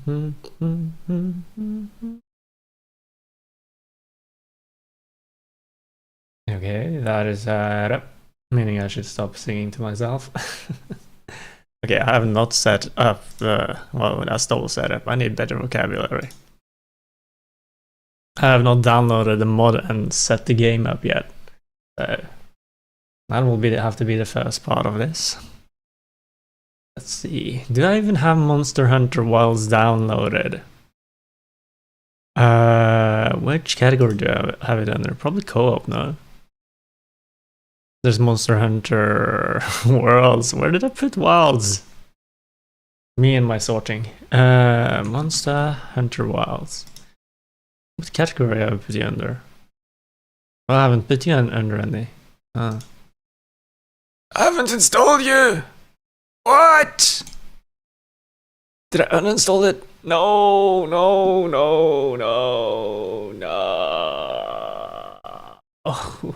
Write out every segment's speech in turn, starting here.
Okay, that is meaning I should stop singing to myself. Okay, I have not set up well, that's the whole setup. I need better vocabulary. I have not downloaded the mod and set the game up yet. So that will have to be the first part of this. Let's see. Do I even have Monster Hunter Wilds downloaded? Which category do I have it under? Probably co-op, no? There's Monster Hunter Worlds. Where did I put Wilds? Me and my sorting. Monster Hunter Wilds. What category have I put you under? Well, I haven't put you under any. I haven't installed you! What? Did I uninstall it? No, no, no, no, no. Oh.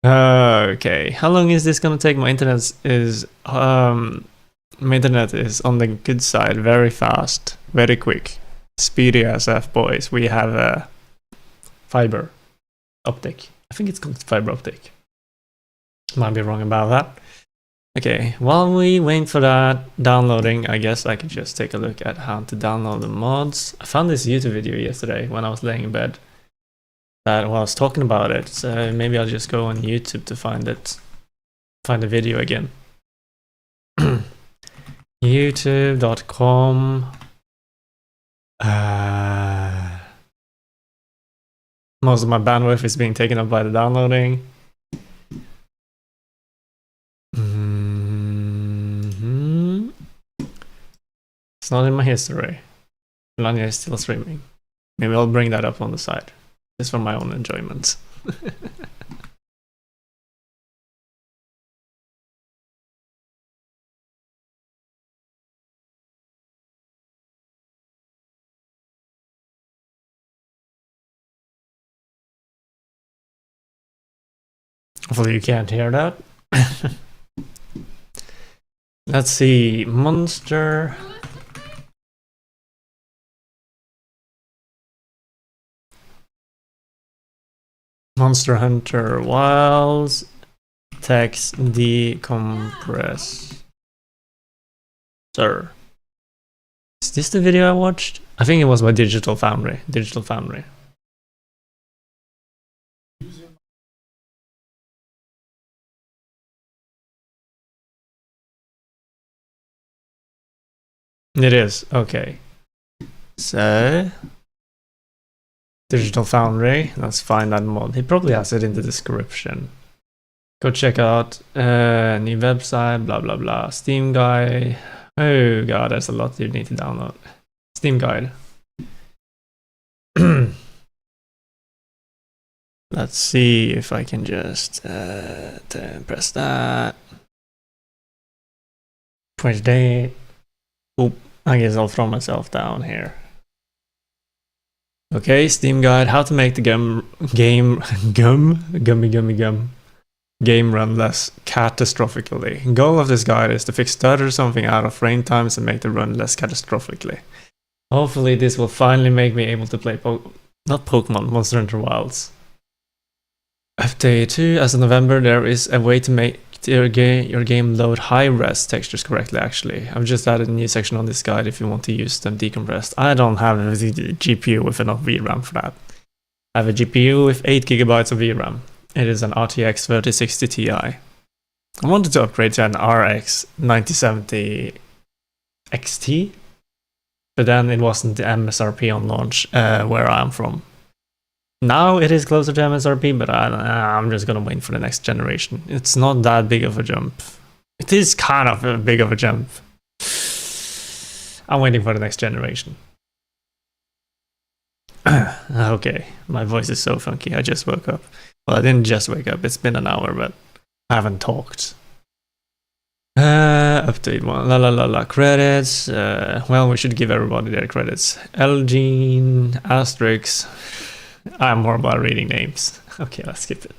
Okay, how long is this gonna take? My internet is on the good side, very fast, very quick, speedy as F, boys. We have a fiber optic. I think it's called fiber optic. Might be wrong about that. Okay, while we wait for that downloading, I guess I could just take a look at how to download the mods. I found this YouTube video yesterday when I was laying in bed that I was talking about it, so maybe I'll just go on YouTube to find the video again. youtube.com most of my bandwidth is being taken up by the downloading. It's not in my history. Melania is still streaming. Maybe I'll bring that up on the side. Just for my own enjoyment. Hopefully you can't hear that. Let's see, Monster Hunter Wilds text decompress. Sir. Is this the video I watched? I think it was by Digital Foundry. It is, okay. So Digital Foundry, let's find that mod. He probably has it in the description. Go check out new website, blah blah blah. Steam guide. Oh god, there's a lot you need to download. Steam guide. Let's see if I can just press that. Push date. Oop, I guess I'll throw myself down here. Okay, Steam guide, how to make the game run less catastrophically. Goal of this guide is to fix stutter something out of frame times and make the run less catastrophically. Hopefully this will finally make me able to play Monster Hunter Wilds. Update 2, as of November, there is a way to make your game load high-res textures correctly, actually. I've just added a new section on this guide if you want to use them decompressed. I don't have a GPU with enough VRAM for that. I have a GPU with 8 GB of VRAM. It is an RTX 3060 Ti. I wanted to upgrade to an RX 9070 XT, but then it wasn't the MSRP on launch where I'm from. Now it is closer to MSRP, but I'm just gonna wait for the next generation. It's not that big of a jump. It is kind of a big of a jump. I'm waiting for the next generation. Okay, my voice is so funky. I just woke up. Well, I didn't just wake up. It's been an hour, but I haven't talked. Update 1. Credits. Well, we should give everybody their credits. Elgene, Asterix. I'm horrible at reading names. Okay, let's skip it.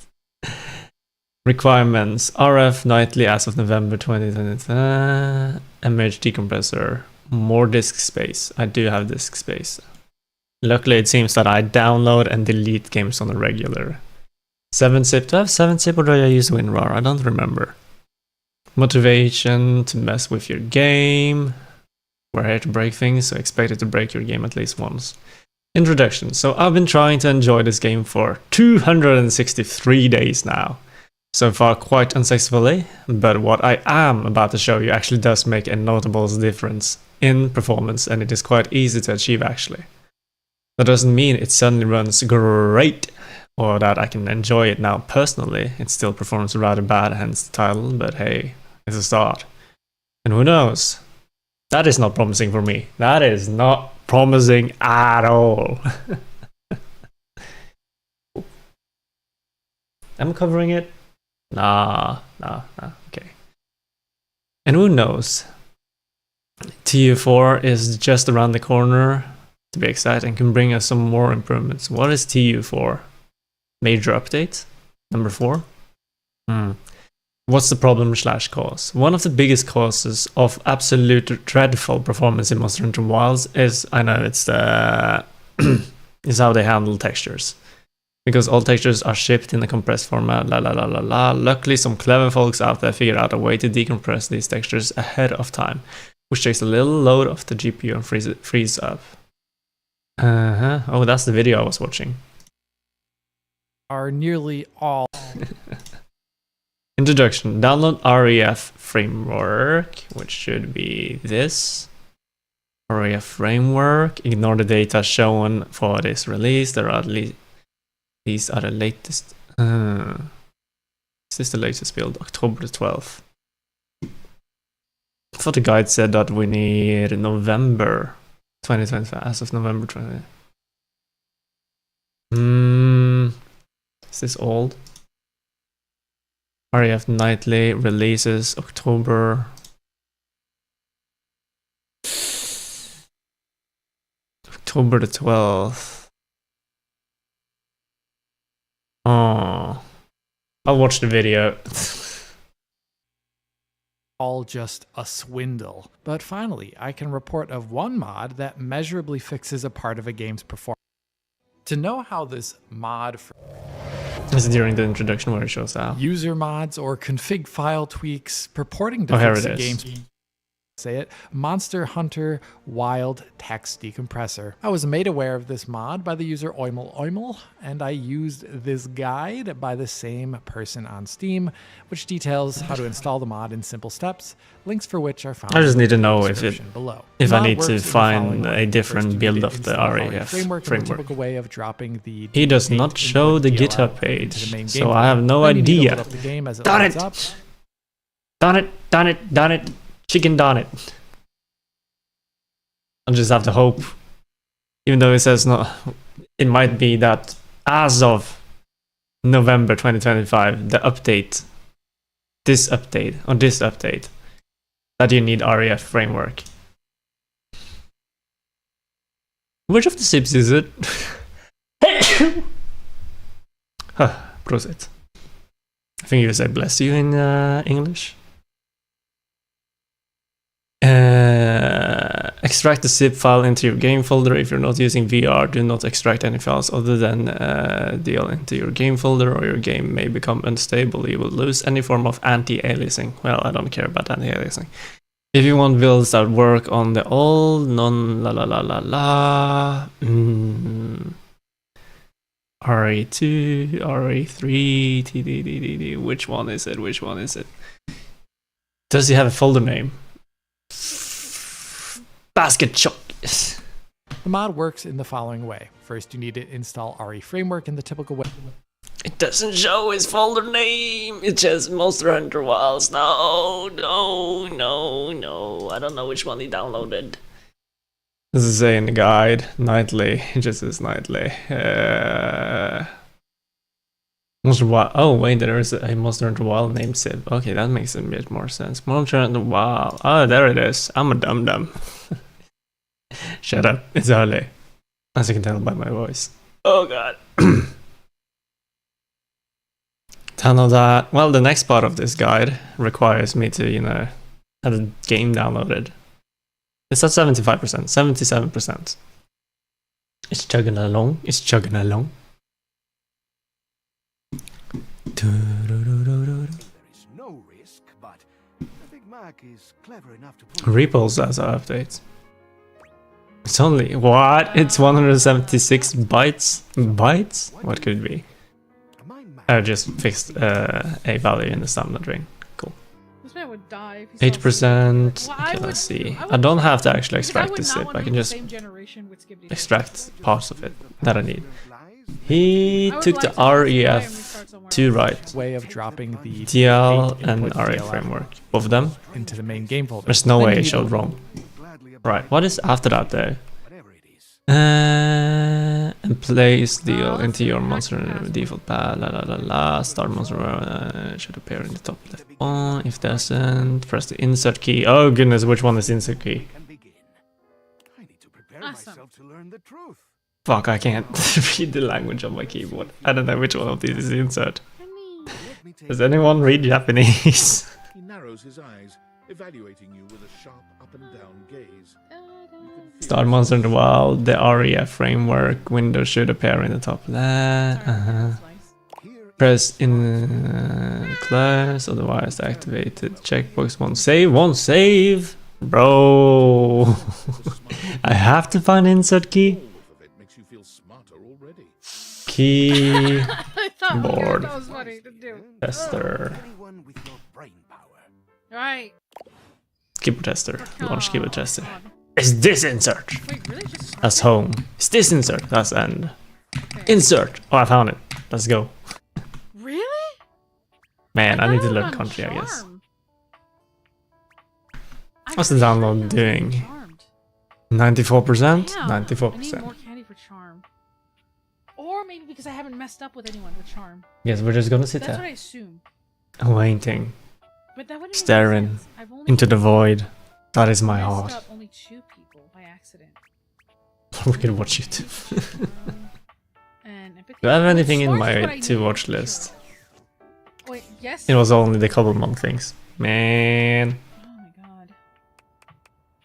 Requirements. RF nightly as of November 2020. Image decompressor. more disk space. I do have disk space. Luckily, it seems that I download and delete games on a regular. 7-zip. Do I have 7-zip or do I use WinRAR? I don't remember. Motivation to mess with your game. We're here to break things, so expect it to break your game at least once. Introduction. So I've been trying to enjoy this game for 263 days now. So far quite unsuccessfully, but what I am about to show you actually does make a notable difference in performance, and it is quite easy to achieve actually. That doesn't mean it suddenly runs great, or that I can enjoy it now personally. It still performs rather bad, hence the title, but hey, it's a start. And who knows? That is not promising for me. That is not promising at all. I'm covering it. Nah, okay. And who knows? TU4 is just around the corner, to be exact, and can bring us some more improvements. What is TU4? Major update? Number 4? What's the problem / cause? One of the biggest causes of absolute dreadful performance in Monster Hunter Wilds is, I know it's the is how they handle textures. Because all textures are shipped in a compressed format, Luckily, some clever folks out there figured out a way to decompress these textures ahead of time, which takes a little load off the GPU and frees up. Oh, that's the video I was watching. Are nearly all. Introduction. Download REF framework, which should be this. REF framework. Ignore the data shown for this release. There are at least these are the latest. Is this the latest build? October the 12th. I thought the guide said that we need November 2025, as of November 20. Is this old? REF nightly releases October. October the 12th. Oh, I'll watch the video. All just a swindle. But finally, I can report of one mod that measurably fixes a part of a game's performance. To know how this mod for This is during the introduction where it shows how. User mods or config file tweaks purporting to here fix it the is. game's Monster Hunter Wild Text Decompressor. I was made aware of this mod by the user Oimel, and I used this guide by the same person on Steam, which details how to install the mod in simple steps, links for which are found. I just need to know if I need to find a different build of the REF framework. Way of dropping the He does not show the GitHub page, so I have no idea. Darn it! Darn it! Chicken darn it. I'll just have to hope. Even though it says no, it might be that as of November 2025, the update, this update, that you need REF framework. Which of the zips is it? Prosit. I think you say bless you in English. Extract the zip file into your game folder. If you're not using VR, do not extract any files other than DL into your game folder, or your game may become unstable. You will lose any form of anti-aliasing. Well, I don't care about anti-aliasing. If you want builds that work on the old RE2, RE3, TDDD. Which one is it? Does he have a folder name? Basket chuck. The mod works in the following way. First, you need to install RE framework in the typical way. It doesn't show his folder name. It's just Monster Hunter Wilds. No. I don't know which one he downloaded. This is saying the guide. Nightly. It just says nightly. Monster Wild. Oh wait, there is a Monster Hunter Wild named Civ. Okay, that makes a bit more sense. Monster Hunter Wild. Oh, there it is. I'm a dum-dum. Shut up. It's early. As you can tell by my voice. Oh god. Tunnel that. Well, the next part of this guide requires me to, have the game downloaded. It's at 75%, 77%. It's chugging along. It's chugging along. No risk, but I think Mac is clever enough to pull Repulse as an update. It's only what? It's 176 bytes. Bytes? What could it be? my Mac. I just fixed a value in the stamina drain. Cool. This man would die if he saw 8%. Well, I Okay, would- let's see. I I would don't check have to it, actually because extract would this not zip. want I to can be the just same generation with Skibbity extract parts of it that I need. He I would took like the to know why we REF start somewhere 2 else. right. Way of dropping the DL 8 and input RA DLL framework. Both of them. into the main game folder. There's no Then way you it need showed to- wrong. Gladly oblige Right, what is after that though? whatever it is. And place deal that's into your the monster password. default path. La la la la. Start monster should appear in the top left. Oh, if doesn't, press the insert key. Oh goodness, which one is insert key? Can begin. I need to prepare Awesome. myself to learn the truth. Fuck, I can't read the language on my keyboard. I don't know which one of these is insert. Let me take Does anyone read Japanese? He narrows his eyes, evaluating you with a sharp up and down gaze. You can feel Start monster in the wild. The REF framework window should appear in the top left. here Press in class, otherwise activated. Checkbox won't save, won't save. Bro, I have to find insert key. all of it makes you feel smarter already. Key I thought Board. that was funny to do. tester. anyone with your brain power. Alright. Keyboard tester. Launch keyboard tester. God. Is this insert? Wait, really? Just That's home. Is this insert? That's end. Insert. Oh, I found it. Let's go. Really? Man, I thought need to it was learn on country, I guess. Charm. I What's the thought download it was doing? Charmed. 94%? Damn, I need 94%. more candy for Charm. Or maybe because I haven't messed up with anyone with Charm. Yes, we're just gonna sit That's what I there. assume. Waiting. But that wouldn't make Staring sense. I've only into the void. That is my messed heart. up only 2 people by accident. We can watch YouTube. And empathy. Do I have anything in Smart is what my I to need, watch sure. list? Wait, yes. It was only the couple month things. Man. Oh my god.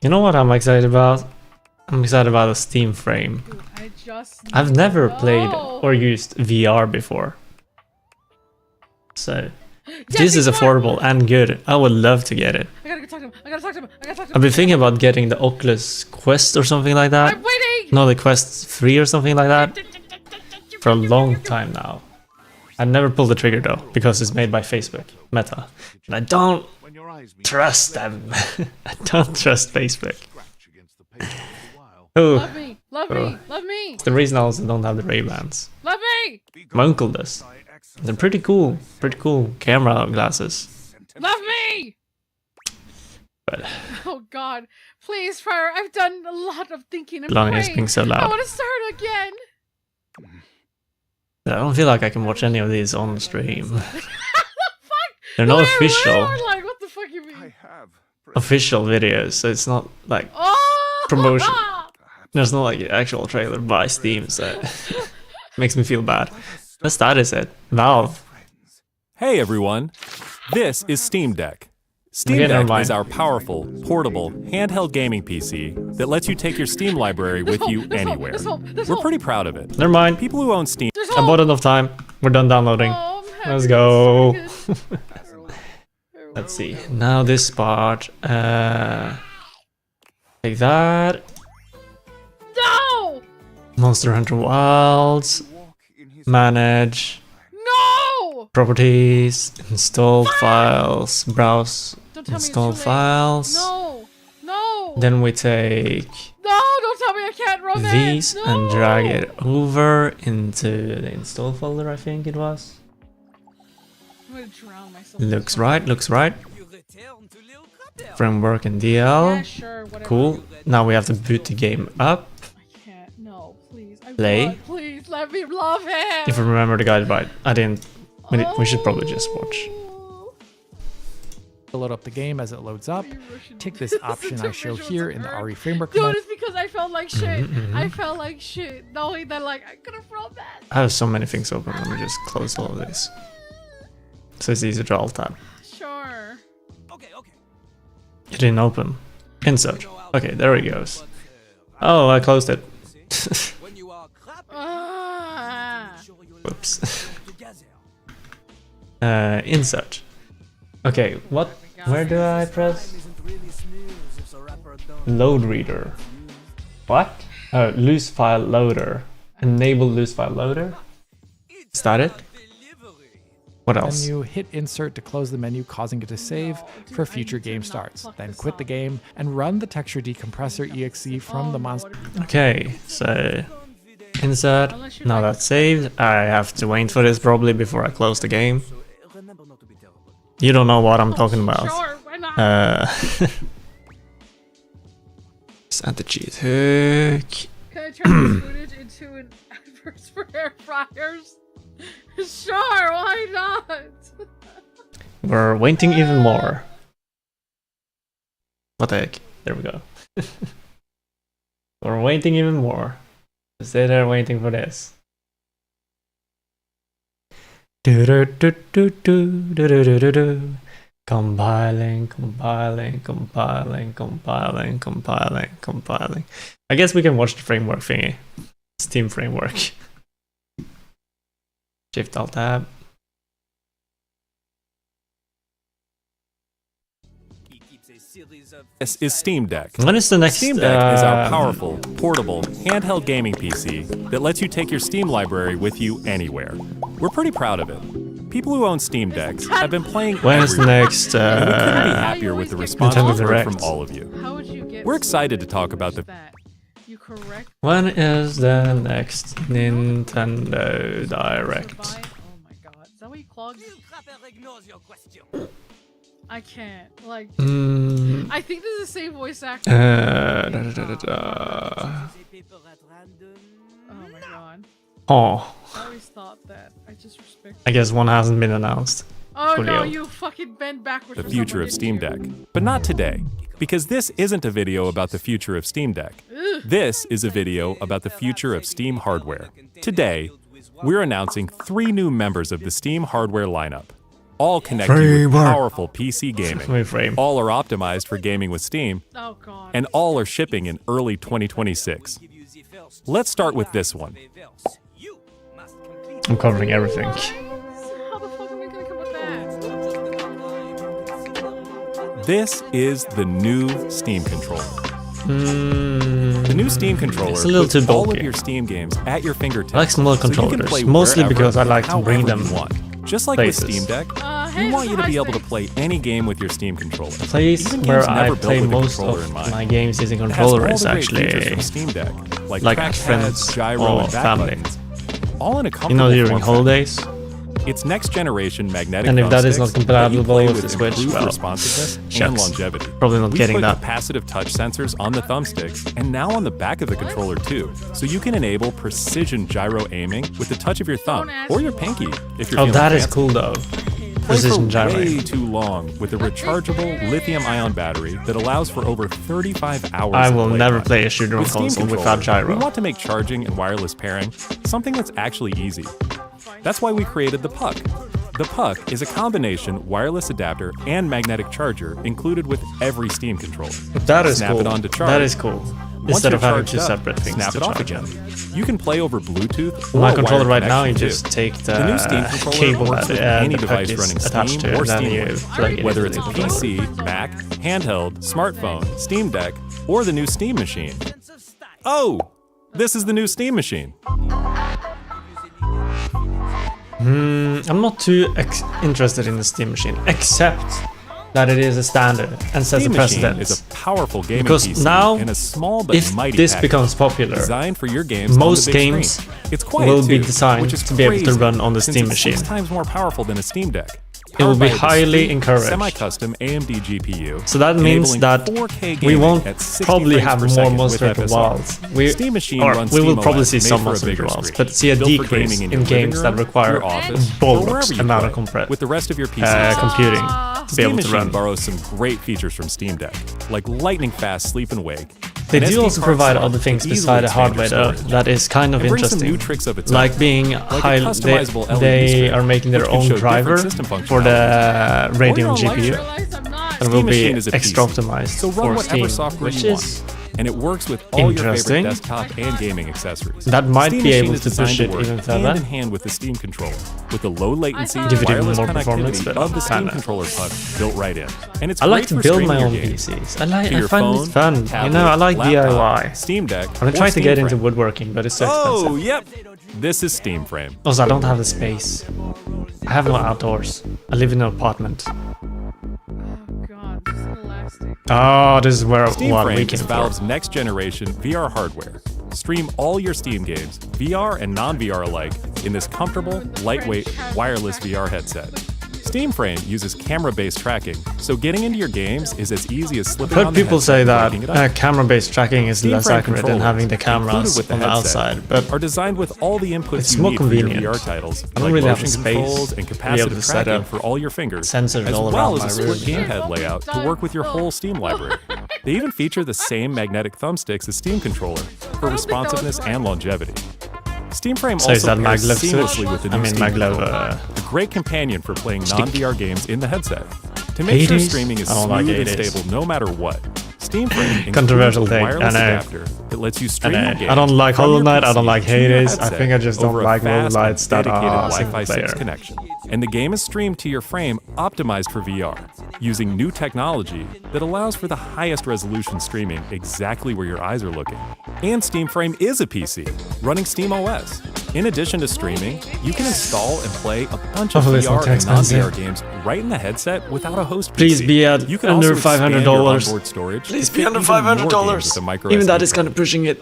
You know what I'm excited about? I'm excited about a Steam frame. Dude, I just. I've need to never know. played or used VR before. So, if Yeah, this is before- affordable and good, I would love to get it. I gotta go talk to him. I gotta talk to him. I gotta talk to him. I've been thinking about getting the Oculus Quest or something like that. I'm waiting. No, the Quest 3 or something like that. For a long time now. I never pulled the trigger though, because it's made by Facebook, Meta. And I don't When your eyes meet, trust them. I don't trust Facebook. scratch against the paper for a while. Oh, Love me. Love me. Oh. Love me. it's the reason I also don't have the Ray-Bans. Love me. My uncle does. They're pretty cool camera glasses. Love me. But Oh god. Please, Friar. I've done a lot of thinking and Lonnie is praying. being so I loud. want to start again. I don't feel like I can watch any of these on stream. Fuck. They're not Wait, official. Like, what the fuck you mean? I have. Official videos, so it's not like Oh. promotion. There's not like an actual trailer by Steam, so makes me feel bad. That's that is it. Valve. Hey everyone! This is Steam Deck. Steam Okay, never Deck mind. is our powerful, portable, handheld gaming PC that lets you take your Steam library with you anywhere. We're pretty proud of it. Oh, Never mind. People who own Steam There's I bought enough time. We're done downloading. Oh, I'm Let's happy go. to start again. Let's see. Now this part. Take that. No! Monster Hunter Wilds. Manage. No! Properties. Install files. Browse. Don't tell Install me it's too late. files. No! No! Then we take No! Don't tell me I can't romance! these no! and drag it over into the install folder, I think it was. I'm gonna drown myself. in Looks this right, looks right. Framework and one. DL. Yeah, sure, whatever. Cool. Now we have to boot the game up. I can't. No, please. I Play. want. Please, let me love him! If I remember the guide right. I didn't. We should probably just watch. Oh. To load up the game as it loads up, You Russian take this bitch. option I show Visuals here of in the her. RE framework Dude, command. it's because I felt like shit. I felt like shit knowing that like I could have romance. I have so many things open. Let me just close all of this. So it's easy to alt tab. Sure. It didn't open. Insert. Okay, there he goes. Oh, I closed it. Whoops. Insert. Okay, what? Where do I press? Load reader. What? Loose file loader. Enable loose file loader. Is that it? What else? Then you hit insert to close the menu, causing it to save for future game starts. Then quit the game and run the texture decompressor exe from the monster. Okay, so insert. Now that's saved. I have to wait for this probably before I close the game. You don't know what I'm talking about. Sure, why not? Send the cheat hook. Can I turn this footage into an adverse for air fryers? Sure, why not? We're waiting even more. What the heck? There we go. We're waiting even more. Stay there waiting for this. Compiling. I guess we can watch the framework thingy. Steam framework. Shift Alt Tab. This is Steam Deck. When is the next? Steam Deck is our powerful, portable, handheld gaming PC that lets you take your Steam library with you anywhere. We're pretty proud of it. People who own Steam Decks have been playing When is the everywhere, next? and we couldn't be happier with the response Nintendo we've heard Direct. from all of you. How would you get? We're excited to talk about the that? You correct? When is the next Nintendo Direct? Oh my god, is that what you clogged? I can't. Like, I think this is the same voice actor. Oh my god. Oh, I always thought that. I just respect. I guess one hasn't been announced. Oh no, Julio. you fucking bend backwards. the for future someone, of Steam didn't Deck. you? But not today, because this isn't a video about the future of Steam Deck. Ugh. This is a video about the future of Steam hardware. Today, we're announcing 3 new members of the Steam hardware lineup. All connect you with Framework. powerful PC gaming. My frame. All are optimized for gaming with Steam, Oh god. and all are shipping in early 2026. Let's start with this one. I'm covering everything. How the fuck are we gonna come with that? This is the new Steam controller. The new Steam controller It's a little puts too all bulky. of your Steam games at your fingertips. I like small so you can controllers, play mostly wherever because I like and to bring however them you want. Just like places. with Steam Deck, Hey, we want you to high be able to space. play any game with your Steam controller. Place Even where games I never built play with a most controller of in mind. my games using It has all controller the is great features actually from Steam Deck, like like trackpads, friends gyro, or and back family. buttons, all in a You comfortable know, during form holidays. factor. It's next generation magnetic And if that is not thumbsticks that you compatible play with the Switch, improved well, responsiveness and shucks. longevity. Probably not We've getting put that. capacitive touch sensors on the thumbsticks and now on the back of the controller too, so you can enable precision gyro aiming with the touch of your thumb or your pinky if you're Oh, feeling that is fancy. cool though. Play Precision for gyro. way too long with a rechargeable lithium-ion battery that allows for over 35 hours. I of will never playtime. play a shooter on With Steam console controller, without We gyro. want to make charging and wireless pairing something that's actually easy. That's why we created the Puck. The Puck is a combination wireless adapter and magnetic charger included with every Steam controller. That is Snap cool. it onto charge. That is cool. Once Instead you're of having charged two up, separate things snap to it off charge again. on. You can play over Bluetooth or My a controller wired right now, you connection, just too. take The new Steam the controller cable works that with any the puck device is running attached Steam to, or and then Steam you Link. plug it Whether into it's a the controller. PC, Mac, handheld, smartphone, Steam Deck, or the new Steam machine. Oh! This is the new Steam machine. I'm not too interested in the Steam machine, except that it is a standard and sets a Steam machine precedent. is a powerful gaming Because PC now, in a small but if mighty this package, becomes popular, designed for your games most on the big games screen. It's quiet will be too, designed which is to be able to crazy, run on the since Steam it's 6 machine. times more powerful than a Steam Deck. It will Powered be by a highly discrete, encouraged. Semi-custom AMD GPU. So that means enabling that 4K we gaming won't at 60 probably frames have per more second Monster with Hunter FSR. Wilds. Steam machine Or runs we will Steam probably OS see made some for a Monster bigger Hunter Wilds, screen. but see a Built for decrease gaming in your living games that room, require your office, or bollocks wherever you amount play, of compress with the rest of your PC. computing to be Steam able to Machine run. borrows some great features from Steam Deck, like lightning fast sleep and wake. They an do SD also card provide slot other to things easily beside the expand your hardware though. storage. That is kind of It brings some interesting. new tricks of its own, Like being a high, customizable LED they strip, are making their which can own show different driver system for functionality. the Or your Radeon own light GPU. strip. Realize I'm not. and will Steam be Machine is a extra PC, optimized so run for whatever Steam, software which you is want. And it works with all your favorite interesting. desktop and gaming accessories. That might Steam be Machine able is to designed push it work even hand further. in hand with the Steam controller, with the low latency Give it even wireless more performance, connectivity but of the Steam kinda. controller puck built right in. And it's I like great to for build my streaming own your games. PCs. To I your find phone, it fun. tablet, You know, I like laptop, DIY. Steam Deck, I'm or trying to Steam get into Frame. woodworking, but it's so Oh, expensive. yep. This is Steam Frame. Also, I don't have the space. I have no outdoors. I live in an apartment. Oh god, this is elastic. Oh, this is where Steam what we Frame can is Valve's next generation VR hardware. Stream all your Steam games, VR and non-VR alike, in this comfortable, lightweight, wireless VR headset. Steam Frame uses camera-based tracking, so getting into your games is as easy as slipping I've on heard the people headset say and that waking it up. camera-based tracking is Steam less Frame accurate than controllers, having the included cameras with the on the headset, outside, but are designed with all the inputs it's you more need for your convenient. VR titles, I don't like really have the motion space controls and to be able to capacitive set tracking up for all your fingers, sensors as all well around as my a room. split gamepad layout to work with your whole Steam library. They even feature the same magnetic thumbsticks as Steam controller for responsiveness and longevity. Steam Frame So is also that pairs maglev switch? seamlessly with the new I mean Steam maglev controller, a great companion for playing stick. non-VR games in the headset. To make sure 80s? streaming is I don't smooth like and 80s. stable no matter what, Steam Frame includes Controversial a take, wireless I know. adapter that lets you I stream know. your games I don't like from Hollow your Knight, I don't PC like to your Hades, I headset think I just don't over a like fast and roguelites that dedicated are Wi-Fi 6 single-player. connection. And the game is streamed to your frame optimized for VR, using new technology that allows for the highest resolution streaming exactly where your eyes are looking. And Steam Frame is a PC, running Steam OS. In addition to streaming, you can install and play a bunch of Hopefully it's not VR too and non-VR expensive. games right in the headset without a host PC. Please be at You can under also expand your $500. onboard storage to Please fit be under even more games $500. with a micro Even that SD is kind of card. pushing it.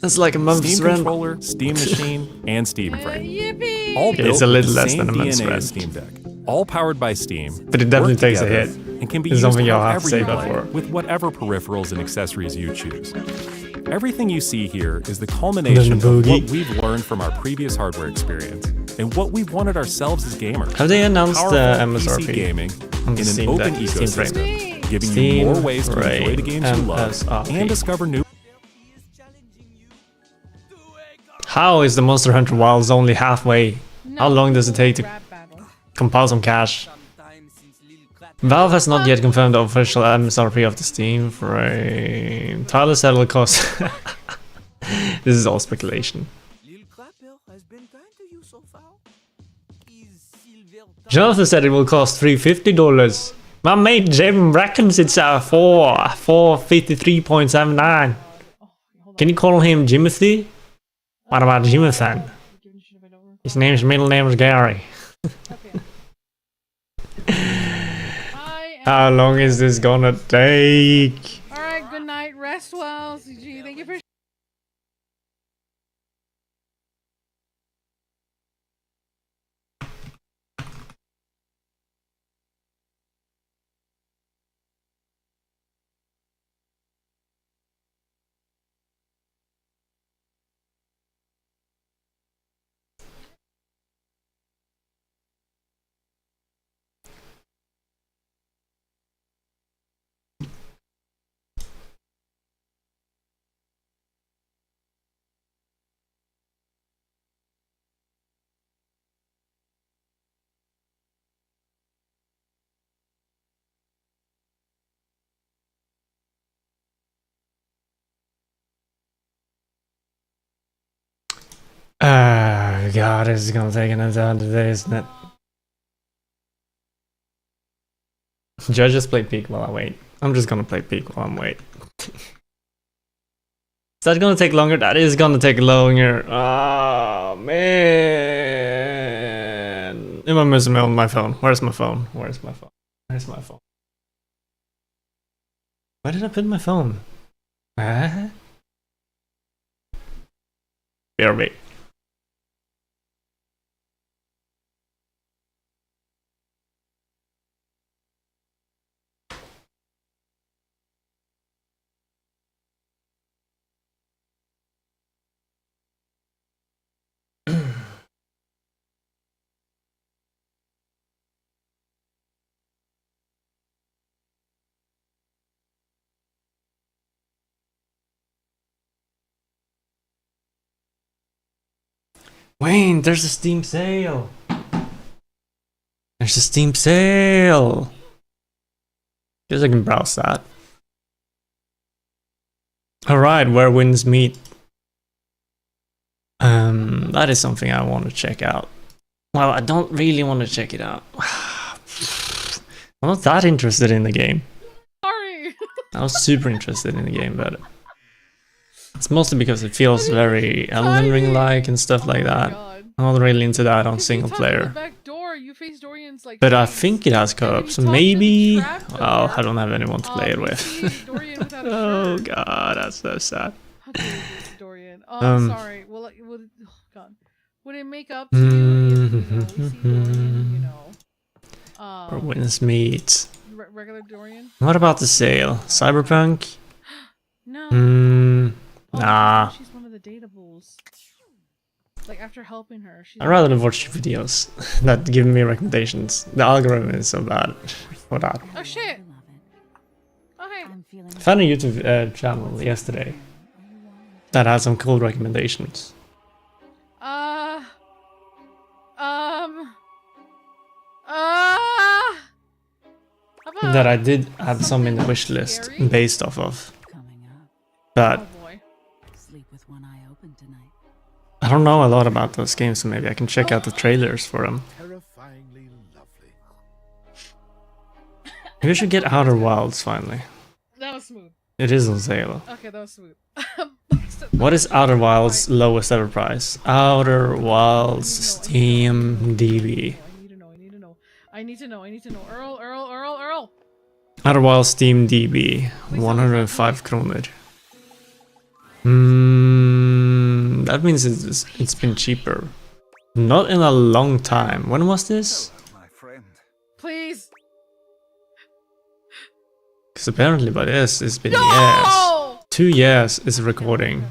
That's like a month's Steam rent. controller, Steam Machine, and Steam Frame. Yippee! All Okay, built it's a with little the less same than a month's DNA as rent. Steam Deck. All powered by Steam. But it definitely work takes a together, hit. and can be It's used something you'll have to however you save up like, for. with whatever peripherals and accessories you choose. Everything you see here is the culmination of boogie. what we've learned from our previous hardware experience and what we wanted ourselves as gamers. Have they announced the Powerful PC MSRP gaming on in the an Steam open Deck, Steam Frame? ecosystem, giving you Steam more ways to enjoy the Frame, games you love MSRP. and discover new. How is the Monster Hunter Wilds only halfway? How long does it take to Rap battle. compile some cash? Valve has not yet confirmed the official MSRP of the Steam Frame. Tyler said it'll cost. This is all speculation. Jonathan said it will cost $350. My mate Jim reckons it's $453.79. Can you call him Jimothy? What about Jimothan? His middle name is Gary. How long is this gonna take? Alright, good night. Rest well. CG. Thank you for God, this is gonna take another 100 days, isn't it? Judges play Peak while I wait. I'm just gonna play Peak while I'm wait. Is that gonna take longer? That is gonna take longer. Oh man. Am I missing on my phone? Where's my phone? Where's my phone? Where's my phone? Where did I put my phone? Huh? BRB. Wayne, there's a Steam sale. There's a Steam sale. Guess I can browse that. Alright, where winds meet. That is something I want to check out. Well, I don't really want to check it out. I'm not that interested in the game. Sorry. I was super interested in the game, but it's mostly because it feels very Elden Ring-like and stuff like that. I'm not really into that on single player. Back door, you face Dorian's like. But I think it has co-op, so maybe. Well, I don't have anyone to play it with. Oh god, that's so sad. How dare you, Dorian? Oh, sorry. Well, oh god, would it make up to you if, we see Dorian, or winds meet. Regular Dorian? What about the sale? Cyberpunk? No. Nah. She's one of the datables. Like after helping her, she's. I'd rather watch videos that give me recommendations. The algorithm is so bad for that. Oh shit. Okay. I found a YouTube channel yesterday that had some cool recommendations. That I did add some in the wish list based off of. But I don't know a lot about those games, so maybe I can check out the trailers for them. Terrifyingly lovely. Maybe we should get Outer Wilds finally. That was smooth. It is on sale. Okay, that was smooth. What is Outer Wilds' lowest ever price? Outer Wilds Steam DB. I need to know. Earl. Outer Wilds Steam DB. 105 kronor. That means it's been cheaper. Not in a long time. When was this? Please. Because apparently by this it's been years. 2 years is recording.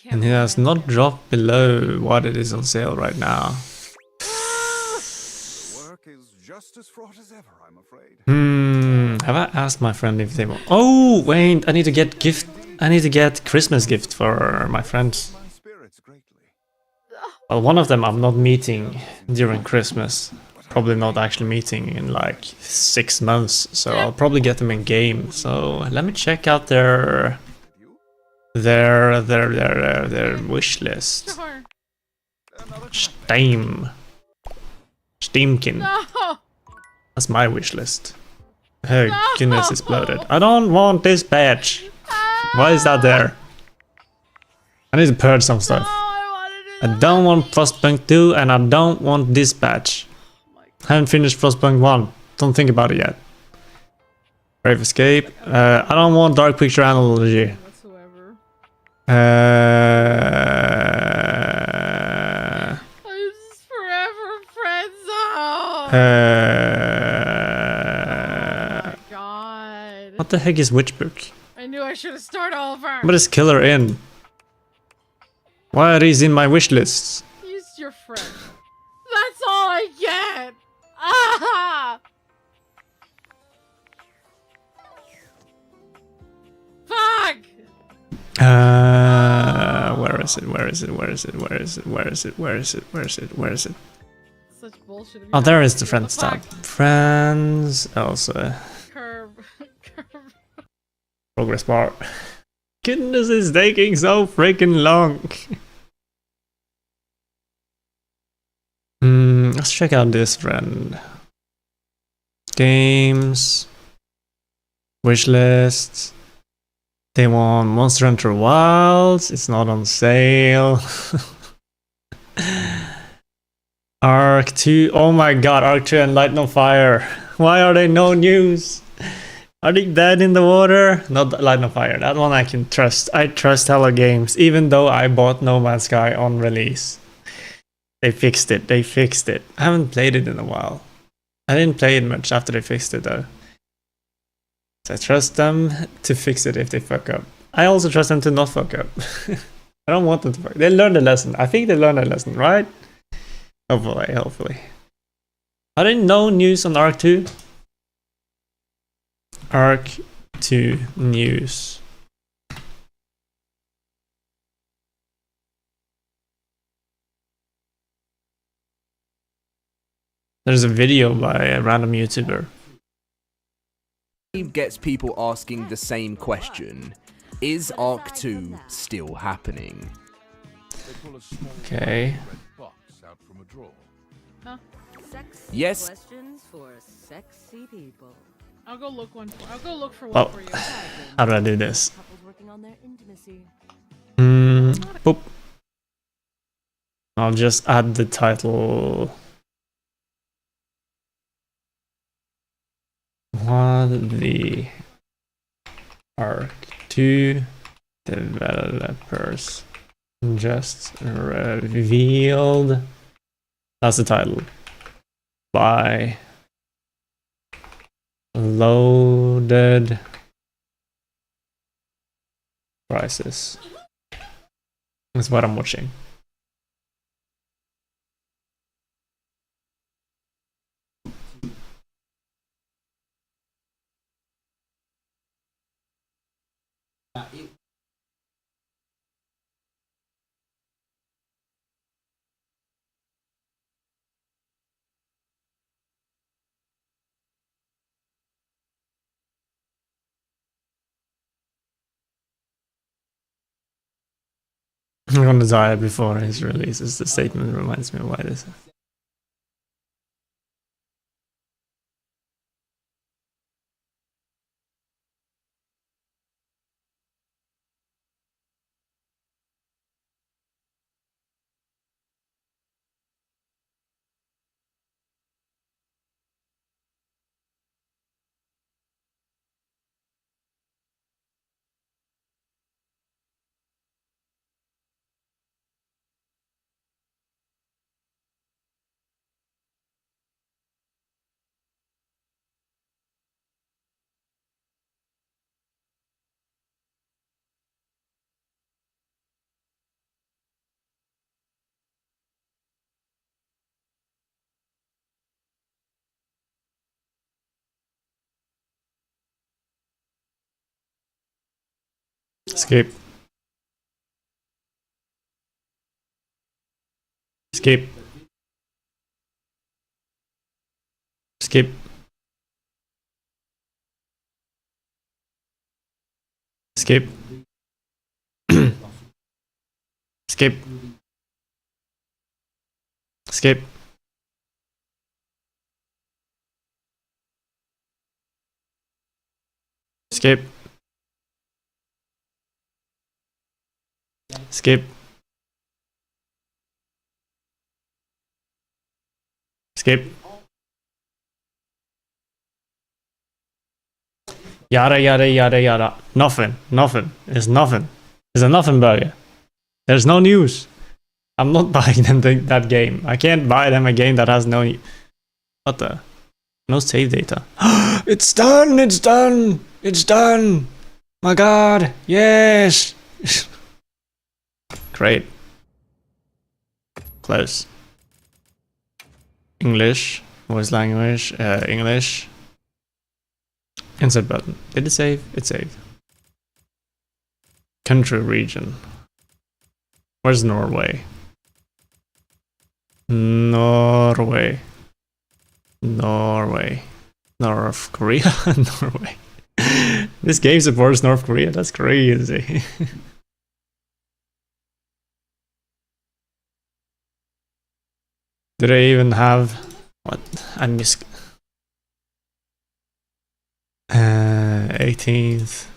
And it has not dropped below what it is on sale right now. Work is just as fraught as ever, I'm afraid. Have I asked my friend if they want? Oh wait, I need to get gift. I need to get Christmas gift for my friends. My spirits greatly. Well, one of them I'm not meeting during Christmas. Probably not actually meeting in like 6 months, so I'll probably get them in game. So let me check out their wish list. Sure. Steamkin. No. That's my wish list. Oh goodness, it's bloated. I don't want this badge. Why is that there? I need to purge some stuff. I don't want Frostpunk 2 and I don't want this badge. Haven't finished Frostpunk 1. Don't think about it yet. Brave Escape. I don't want Dark Picture Analogy. I'm just forever friend zone. Oh my god. What the heck is Witchbook? I knew I should have started over. What is Killer in? Why are these in my wish lists? He's your friend. That's all I get. Ah! Fuck! Where is it? Such bullshit. Oh, there is the friends tab. Friends, also. Curve. Progress bar. Goodness, it's taking so freaking long. Let's check out this friend. Games. Wish lists. They want Monster Hunter Wilds. It's not on sale. Arc 2. Oh my god, Arc 2 and Light on Fire. Why are they no news? Are they dead in the water? Not Light on Fire. That one I can trust. I trust Hello Games, even though I bought No Man's Sky on release. They fixed it. They fixed it. I haven't played it in a while. I didn't play it much after they fixed it though. So I trust them to fix it if they fuck up. I also trust them to not fuck up. I don't want them to fuck up. They learned a lesson. I think they learned a lesson, right? Hopefully. Are there no news on Arc 2? Arc 2 news. There's a video by a random YouTuber. gets people asking the same question. Is Arc 2 still happening? They pull a small Okay. red box out from a drawer. Huh? Sexy Yes. questions for sexy people. I'll go look for one Well, for you. how do I do this? Couples working on their intimacy. Boop. I'll just add the title. What the Arc 2 developers just revealed. That's the title. By loaded prices. That's what I'm watching. I'm gonna die before his release. The statement reminds me of why this. Skip. Skip. Skip. Skip. Skip. Skip. Skip. Skip. Skip. Yada yada yada yada. Nothing. Nothing. It's nothing. It's a nothing burger. There's no news. I'm not buying them that game. I can't buy them a game that has no... What the? No save data. It's done! It's done! It's done! My god! Yes! Great. Close. English. Voice language. English. Insert button. Did it save? It saved. Country region. Where's Norway? Norway. Norway. North Korea? Norway. This game supports North Korea? That's crazy. Do they even have... What? I missed... 18th.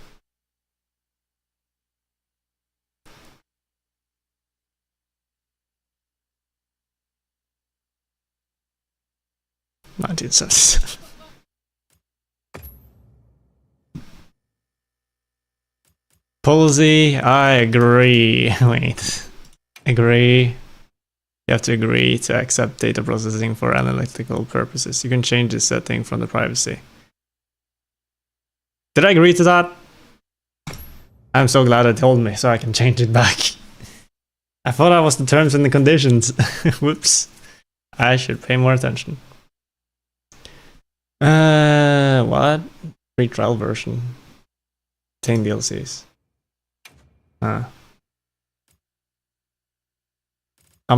$1977. Policy, I agree. Wait. Agree. You have to agree to accept data processing for analytical purposes. You can change this setting from the privacy. Did I agree to that? I'm so glad it told me so I can change it back. I thought that was the terms and the conditions. Whoops. I should pay more attention. What? Free trial version. 10 DLCs. I'm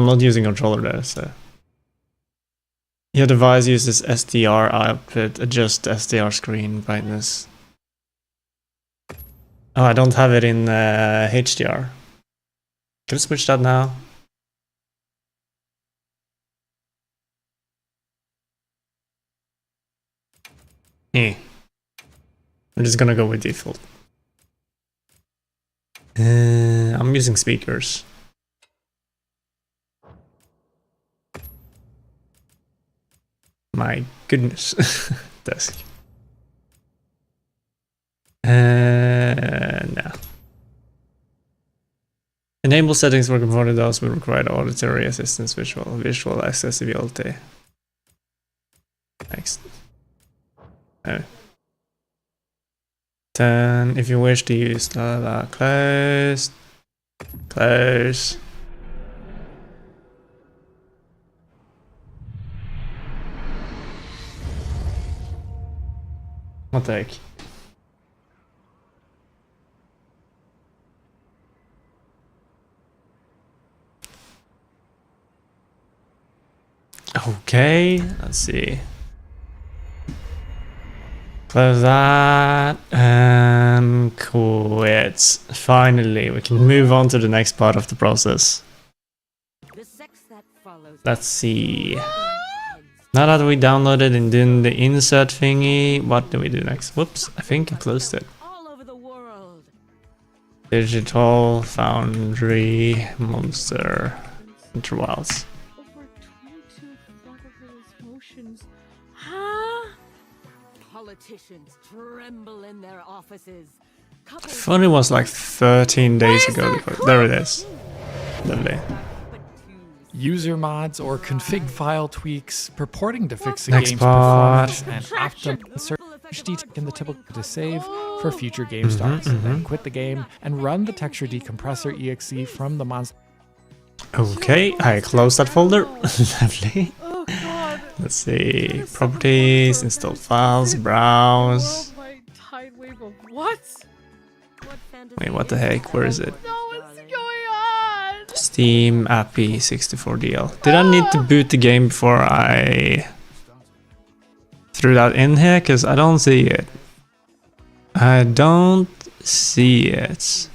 not using controller there, so. Your device uses SDR output, adjust SDR screen brightness. Oh, I don't have it in HDR. Can I switch that now? I'm just gonna go with default. I'm using speakers. My goodness. Desk. No. Enable settings for component DOS will require auditory assistance, visual accessibility. Next. Oh. Then, if you wish to use close. Close. What the heck? Okay, let's see. Close that and quit. Finally, we can move on to the next part of the process. Let's see. Now that we downloaded and did the insert thingy, what do we do next? Whoops, I think I closed it. Digital Foundry Monster Enter WILDS. Over 22 motions. Huh? Politicians tremble in their offices. I thought it was like 13 days ago. There it is. Lovely. User mods or config file tweaks purporting to fix the Next game's part. performance and often search detail in the typical to save for future game starts. Then quit the game and run the texture decompressor exe from the monster. Okay, I closed that folder. Lovely. Oh god. Let's see. Properties, installed files, browse. Oh, my tide wave of what? Wait, what the heck? Where is it? No, what's going on? Steam API 64DL. Did I need to boot the game before I threw that in here? Because I don't see it. I don't see it.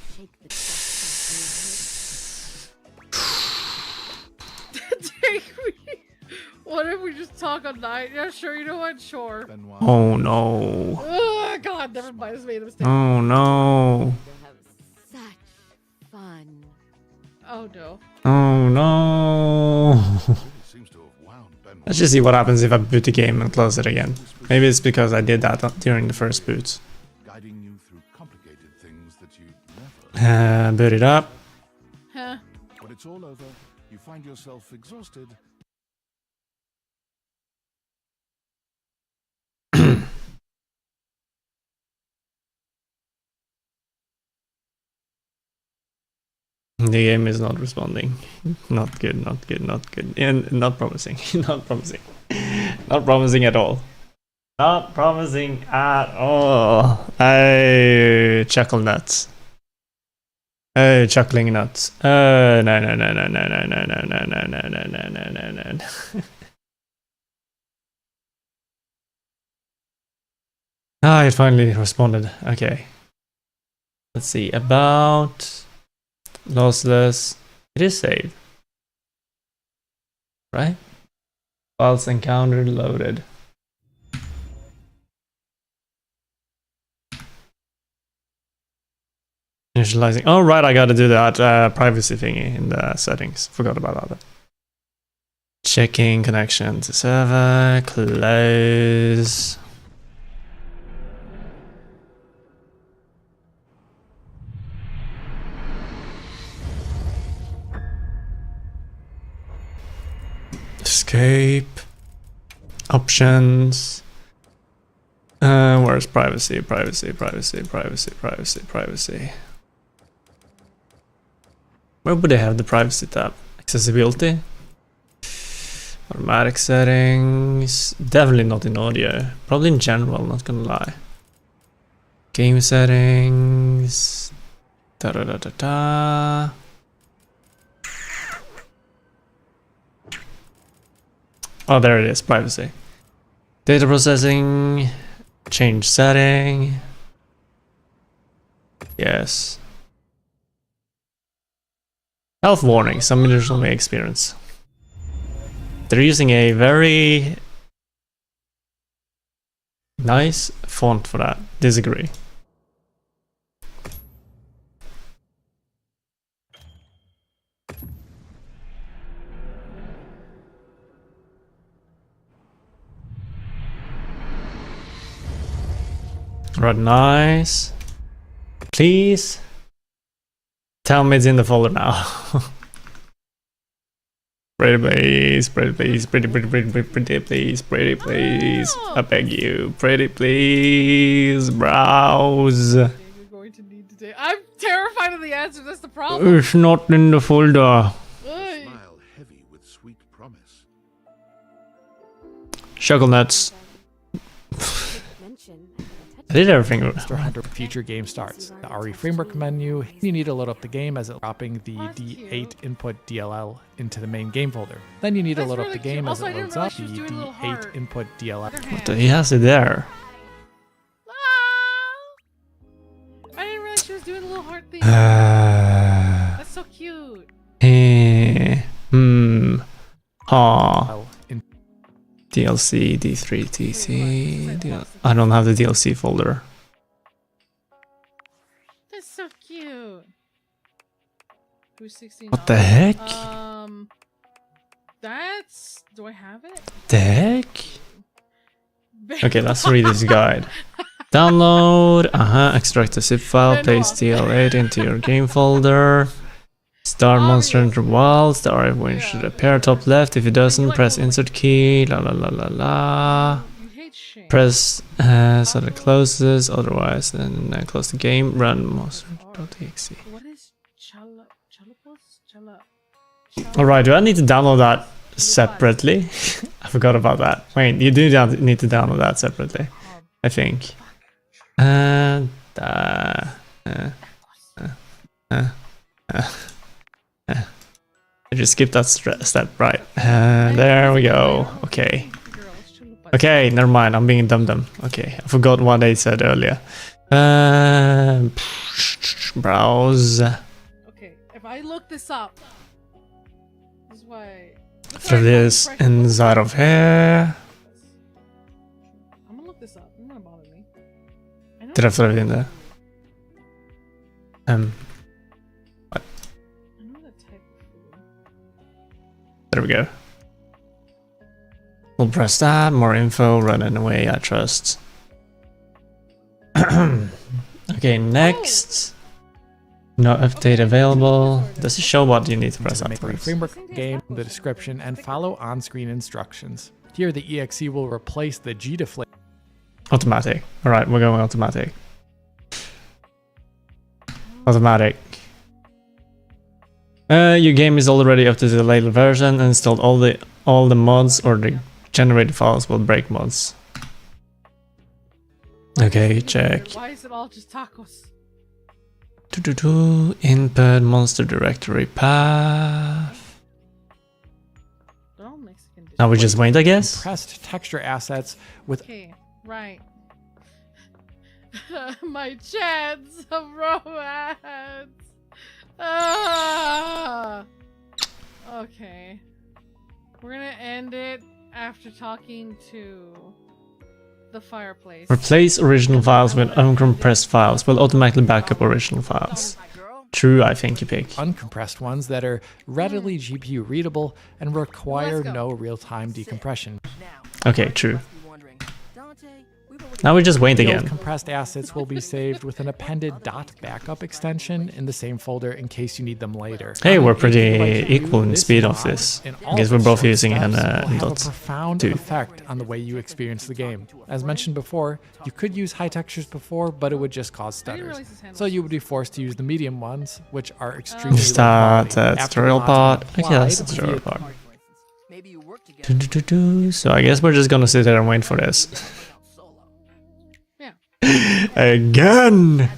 What if we just talk on night? Yeah, sure, you know what? Sure. Oh no. Oh god, never mind. I just made a mistake. Oh no. Such fun. Oh no. Oh no. Let's just see what happens if I boot the game and close it again. Maybe it's because I did that during the first boot. Guiding you through complicated things that you never. Boot it up. Huh. When it's all over, you find yourself exhausted. The game is not responding. Not good, not good, not good. And not promising. Not promising. Not promising at all. Not promising at all. I chuckle nuts. Oh, chuckling nuts. No, no, no, no, no, no, no, no, no, no, no, no, no, no, no, no. Ah, it finally responded. Okay. Let's see. About lossless. It is saved. Right? Files encountered loaded. Initializing. Oh, right, I gotta do that privacy thingy in the settings. Forgot about that. Checking connection to server. Close. Escape. Options. Where's privacy? Privacy, privacy, privacy, privacy, privacy. Where would they have the privacy tab? Accessibility? Automatic settings. Definitely not in audio. Probably in general, not gonna lie. Game settings. Da da da da da. Oh, there it is. Privacy. Data processing. Change setting. Yes. Health warning, some additional may experience. They're using a very nice font for that. Disagree. Right, nice. Please tell me it's in the folder now. Pretty please, pretty please, pretty please, pretty please. I beg you, pretty please, browse. You're going to need to take. I'm terrified of the answer. That's the problem. It's not in the folder. Ugh. Smile heavy with sweet promise. Sugar nuts. I did everything. Monster Hunter future game starts. The RE framework menu, you need to load up the game as it's dropping the D8 input DLL into the main game folder. Then you need to That's load up really the game cute. as Also, I it didn't loads up realize the she was doing a little D8 heart. input DLL. With her hand. He has it there. Ah! I didn't realize she was doing a little heart thing. That's so cute. Ha. In DLC, D3, TC. I don't have the DLC folder. That's so cute. Who's 16? What the heck? That's. Do I have it? The heck? Okay, let's read this guide. Download, extract the zip file, paste DL8 into your game folder. Start Monster Hunter Wilds, the RF winch should appear top left. If it doesn't, press insert key, la la la la la. You hate shame. Press so that it closes, otherwise then close the game, run monster.exe. What is Chalapus? Alright, do I need to download that separately? I forgot about that. Wait, you do need to download that separately, I think. And I just skipped that step, right? There we go. Okay. Okay, never mind. I'm being dumb. Okay, I forgot what I said earlier. Browse. Okay, if I look this up, this is why. Throw this inside of here. I'm gonna look this up. It's not gonna bother me. Did I throw it in there? I know the type of food. There we go. We'll press that. More info. Running away. I trust. Okay, next. No update available. Does it show what you need to press make a afterwards? framework game, the description, and follow on-screen instructions. Here, the EXE will replace the G deflate. Automatic. Alright, we're going automatic. Automatic. Your game is already up to the later version. Installed all the mods or the generated files will break mods. Okay, check. Why is it all just tacos? Input monster directory path. They're all Mexican dishes. Now we just wait, I guess. Compressed texture assets with Okay, right. My chance of romance. Ah! Okay. We're gonna end it after talking to the fireplace. Replace original files with uncompressed files. Will automatically back up original files. True, I think you pick. uncompressed ones that are readily GPU readable and require Let's go. no real-time decompression. Okay, true. Now we just wait Build again. compressed assets will be saved with an appended .backup extension in the same folder in case you need them later. Hey, we're If you'd like pretty to equal in use speed this of mod this. in I all guess we're its both short using an steps, will have a dot profound 2. effect on the way you experience the game. As mentioned before, you could use high textures before, but it would just cause stutters. realize his hand So was you would be forced to use the medium ones, which are extremely Is low that quality. a After tutorial mods are part? Okay, that's the applied, tutorial the part. So I guess we're just gonna sit there and wait for this. Yeah. Again!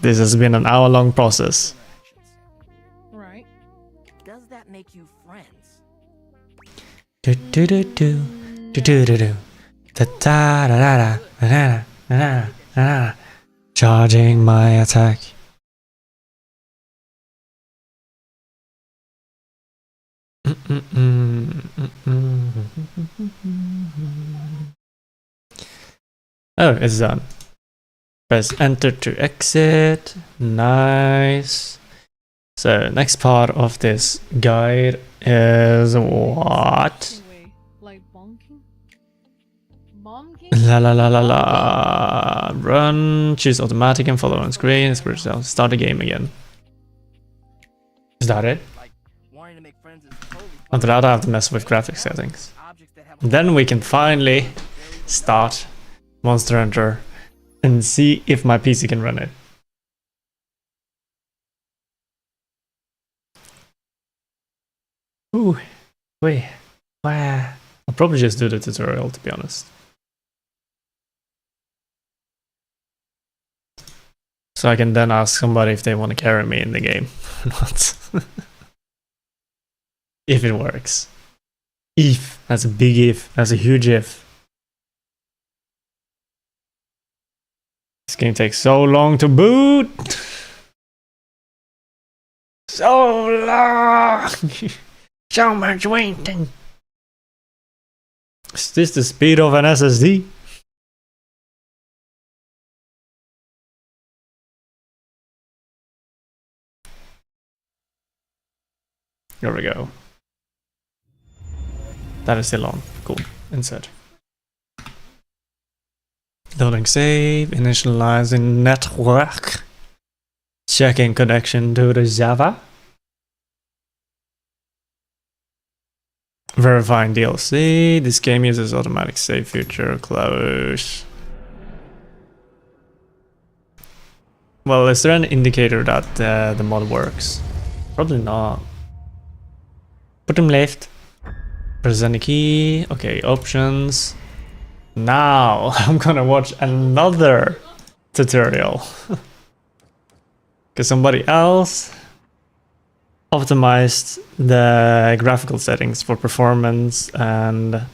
This has been an hour-long process. Right. Does that make you friends? Do do do do do do do do. Da da da da da da da da da. Charging my attack. Oh, it's done. Press enter to exit. Nice. So next part of this guide is what? Anyway, like bonking? Bonking? La la la la la. Run, choose automatic and follow on screen. Start the game again. Is that it? After that I have to mess with graphics settings. Then we can finally start Monster Hunter and see if my PC can run it. Ooh, wait, wow. I'll probably just do the tutorial, to be honest. So I can then ask somebody if they want to carry me in the game or not. If it works. If. That's a big if. That's a huge if. This game takes so long to boot. So long. So much waiting. Is this the speed of an SSD? Here we go. That is still on. Cool. Insert. Loading save. Initializing network. Checking connection to the Java. Verifying DLC. This game uses automatic save feature. Close. Well, is there an indicator that the mod works? Probably not. Bottom left. Press any key. Okay, options. Now I'm gonna watch another tutorial. Because somebody else optimized the graphical settings for performance and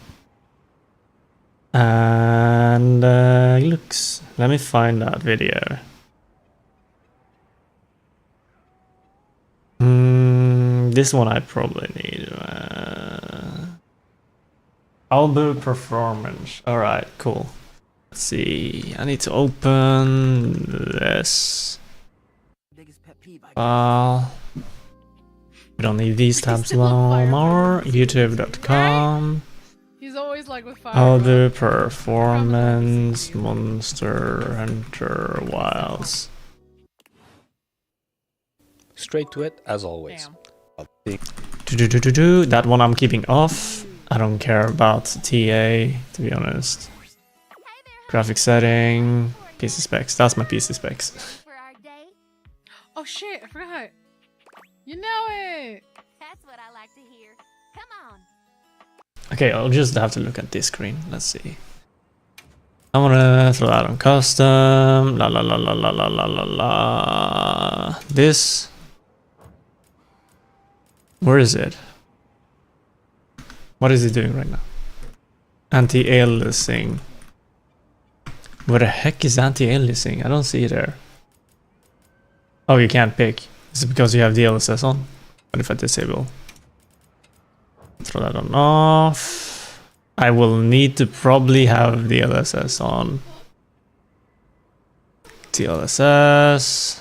looks. Let me find that video. This one I probably need. Albu performance. Alright, cool. Let's see. I need to open this. We don't need these tabs no more. YouTube.com. He's always like with fire. Albu performance. Monster Hunter Wilds. Straight to it, as always. That one I'm keeping off. I don't care about TA, to be honest. Graphic setting, PC specs. That's my PC specs. Oh shit, I forgot. You know it. That's what I like to hear. Come on. Okay, I'll just have to look at this screen. Let's see. I wanna throw that on custom. La la la la la la la la la. This. Where is it? What is it doing right now? Anti-aliasing. Where the heck is anti-aliasing? I don't see it there. Oh, you can't pick. Is it because you have DLSS on? What if I disable? Throw that on off. I will need to probably have DLSS on. DLSS.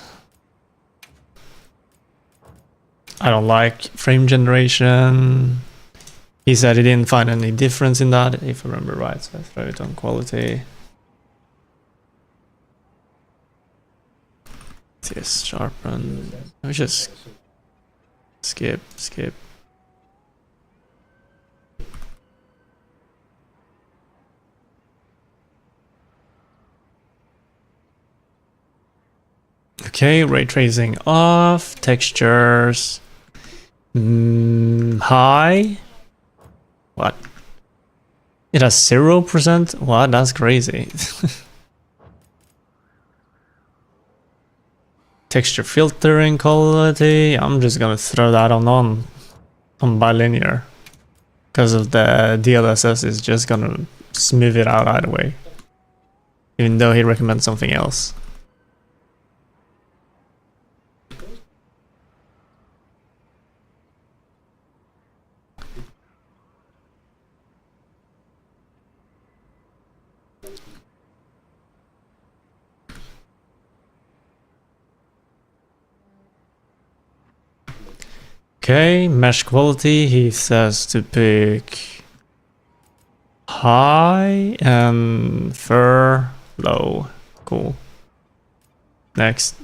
I don't like frame generation. He said he didn't find any difference in that, if I remember right, so I throw it on quality. This sharpen. Let me just skip. Okay, ray tracing off, textures high. What? It has 0%? What? That's crazy. Texture filtering quality. I'm just gonna throw that on bilinear. Because of the DLSS is just gonna smooth it out either way. Even though he recommends something else. Okay, mesh quality, he says to pick high and fur low. Cool. Next.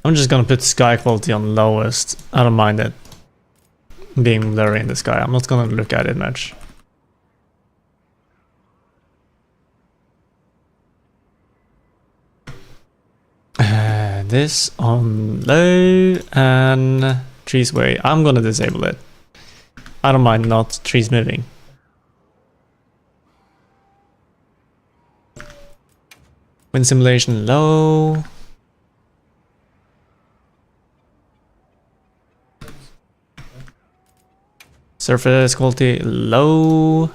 I'm just gonna put sky quality on lowest. I don't mind it being blurry in the sky. I'm not gonna look at it much. This on low and trees way. I'm gonna disable it. I don't mind not trees moving. Wind simulation low. Surface quality low.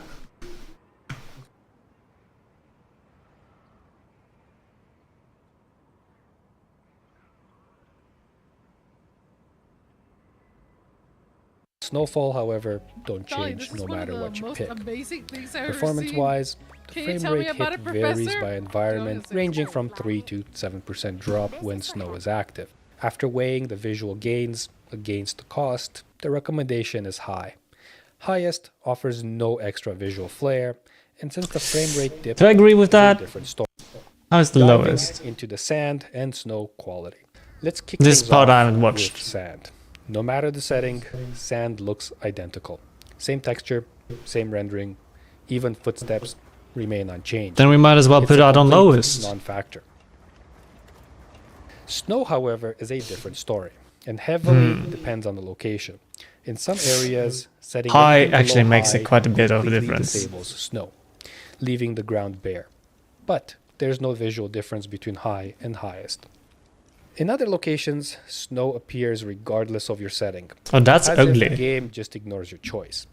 Snowfall, however, don't Charlie, change this is no one of matter the what you most pick. amazing things I've ever seen. Performance-wise, the Can you frame tell me rate about hit it, varies Professor? by environment, Go ahead, ranging from 3 to 7% drop when snow is active. After weighing the visual gains against the cost, the recommendation is high. Highest offers no extra visual flair, and since the frame rate dip Do I agree with is a that? different story. How's the Diving lowest? into the sand and snow quality. Let's kick This things part off I haven't watched. with sand. No matter the setting, sand looks identical. Same texture, same rendering, even footsteps remain unchanged. Then we might as well It's put a it on complete lowest. non-factor. Snow, however, is a different story and heavily depends on the location. In some areas, setting High anything actually below makes high quite a bit of a completely difference. disables snow, leaving the ground bare. But there's no visual difference between high and highest. In other locations, snow appears regardless of your setting. Oh, that's as ugly. if the game just ignores your choice.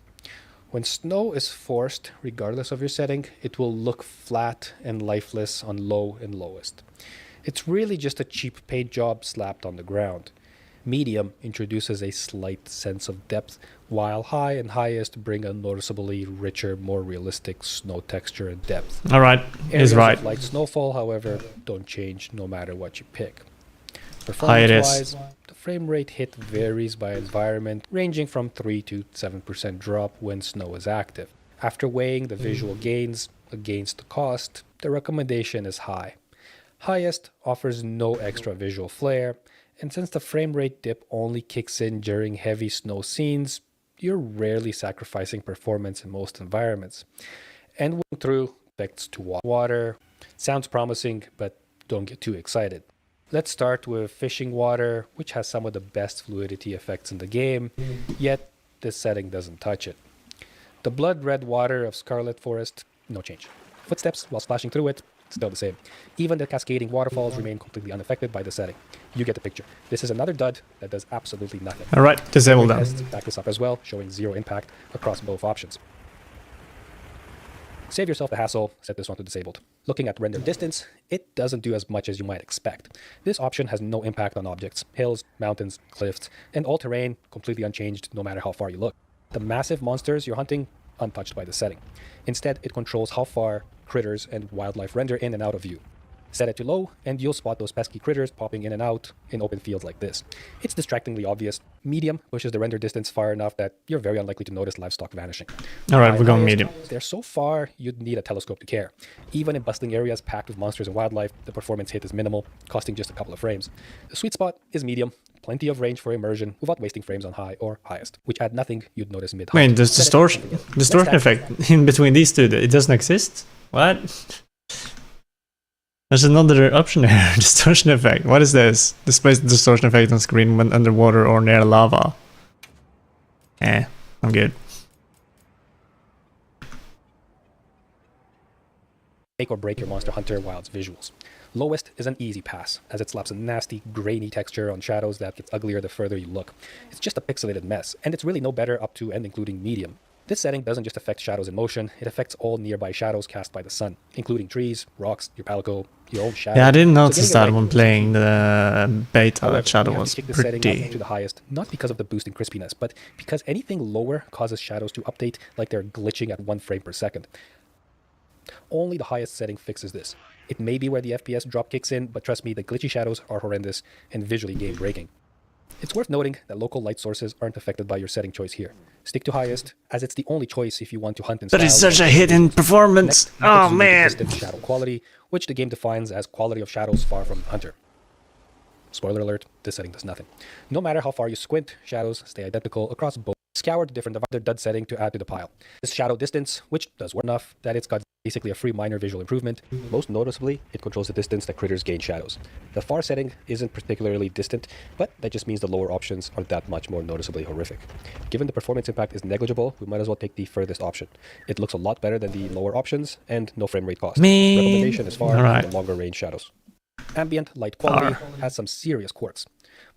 When snow is forced, regardless of your setting, it will look flat and lifeless on low and lowest. It's really just a cheap paint job slapped on the ground. Medium introduces a slight sense of depth, while high and highest bring a noticeably richer, more realistic snow texture and depth. Alright, he's Areas right. of light snowfall, however, don't change no matter what you pick. High it is. Performance-wise, the frame rate hit varies by environment, ranging from 3 to 7% drop when snow is active. After weighing the visual gains against the cost, the recommendation is high. Highest offers no extra visual flair, and since the frame rate dip only kicks in during heavy snow scenes, you're rarely sacrificing performance in most environments. And going through effects to water, sounds promising, but don't get too excited. Let's start with fishing water, which has some of the best fluidity effects in the game, yet this setting doesn't touch it. The blood red water of Scarlet Forest, no change. Footsteps while splashing through it, still the same. Even the cascading waterfalls remain completely unaffected by the setting. You get the picture. This is another dud that does absolutely nothing. Alright, disable Tests them. back this up as well, showing zero impact across both options. Save yourself the hassle, set this one to disabled. Looking at render distance, it doesn't do as much as you might expect. This option has no impact on objects, hills, mountains, cliffs, and all terrain completely unchanged no matter how far you look. The massive monsters you're hunting, untouched by the setting. Instead, it controls how far critters and wildlife render in and out of view. Set it to low, and you'll spot those pesky critters popping in and out in open fields like this. It's distractingly obvious. Medium pushes the render distance far enough that you're very unlikely to notice livestock vanishing. Alright, we're going Highest, medium. they're so far, you'd need a telescope to care. Even in bustling areas packed with monsters and wildlife, the performance hit is minimal, costing just a couple of frames. The sweet spot is medium, plenty of range for immersion without wasting frames on high or highest, which add nothing you'd notice mid-high. Wait, there's distortion effect in between these two. It doesn't exist? What? There's another option here. Distortion effect. What is this? Displays the distortion effect on screen when underwater or near lava. I'm good. Make or break your Monster Hunter Wilds visuals. Lowest is an easy pass, as it slaps a nasty, grainy texture on shadows that gets uglier the further you look. It's just a pixelated mess, and it's really no better up to and including medium. This setting doesn't just affect shadows in motion, it affects all nearby shadows cast by the sun, including trees, rocks, your palico, your own shadow. Yeah, I didn't notice getting it that right when playing the beta. However, That shadow you have was to kick the setting up pretty... to the highest, not because of the boost in crispiness, but because anything lower causes shadows to update like they're glitching at 1 frame per second. Only the highest setting fixes this. It may be where the FPS drop kicks in, but trust me, the glitchy shadows are horrendous and visually game-breaking. It's worth noting that local light sources aren't affected by your setting choice here. Stick to highest, as it's the only choice if you want to hunt in style. That is such a hit in performance! Next, Oh man! distant shadow quality, which the game defines as quality of shadows far from the hunter. Spoiler alert, this setting does nothing. No matter how far you squint, shadows stay identical across both. Scour the different dud setting to add to the pile. This shadow distance, which does work enough that it's got basically a free minor visual improvement. Most noticeably, it controls the distance that critters gain shadows. The far setting isn't particularly distant, but that just means the lower options are that much more noticeably horrific. Given the performance impact is negligible, we might as well take the furthest option. It looks a lot better than the lower options, and no frame rate cost. Recommendation is far and longer range shadows. Ambient light quality has some serious quirks.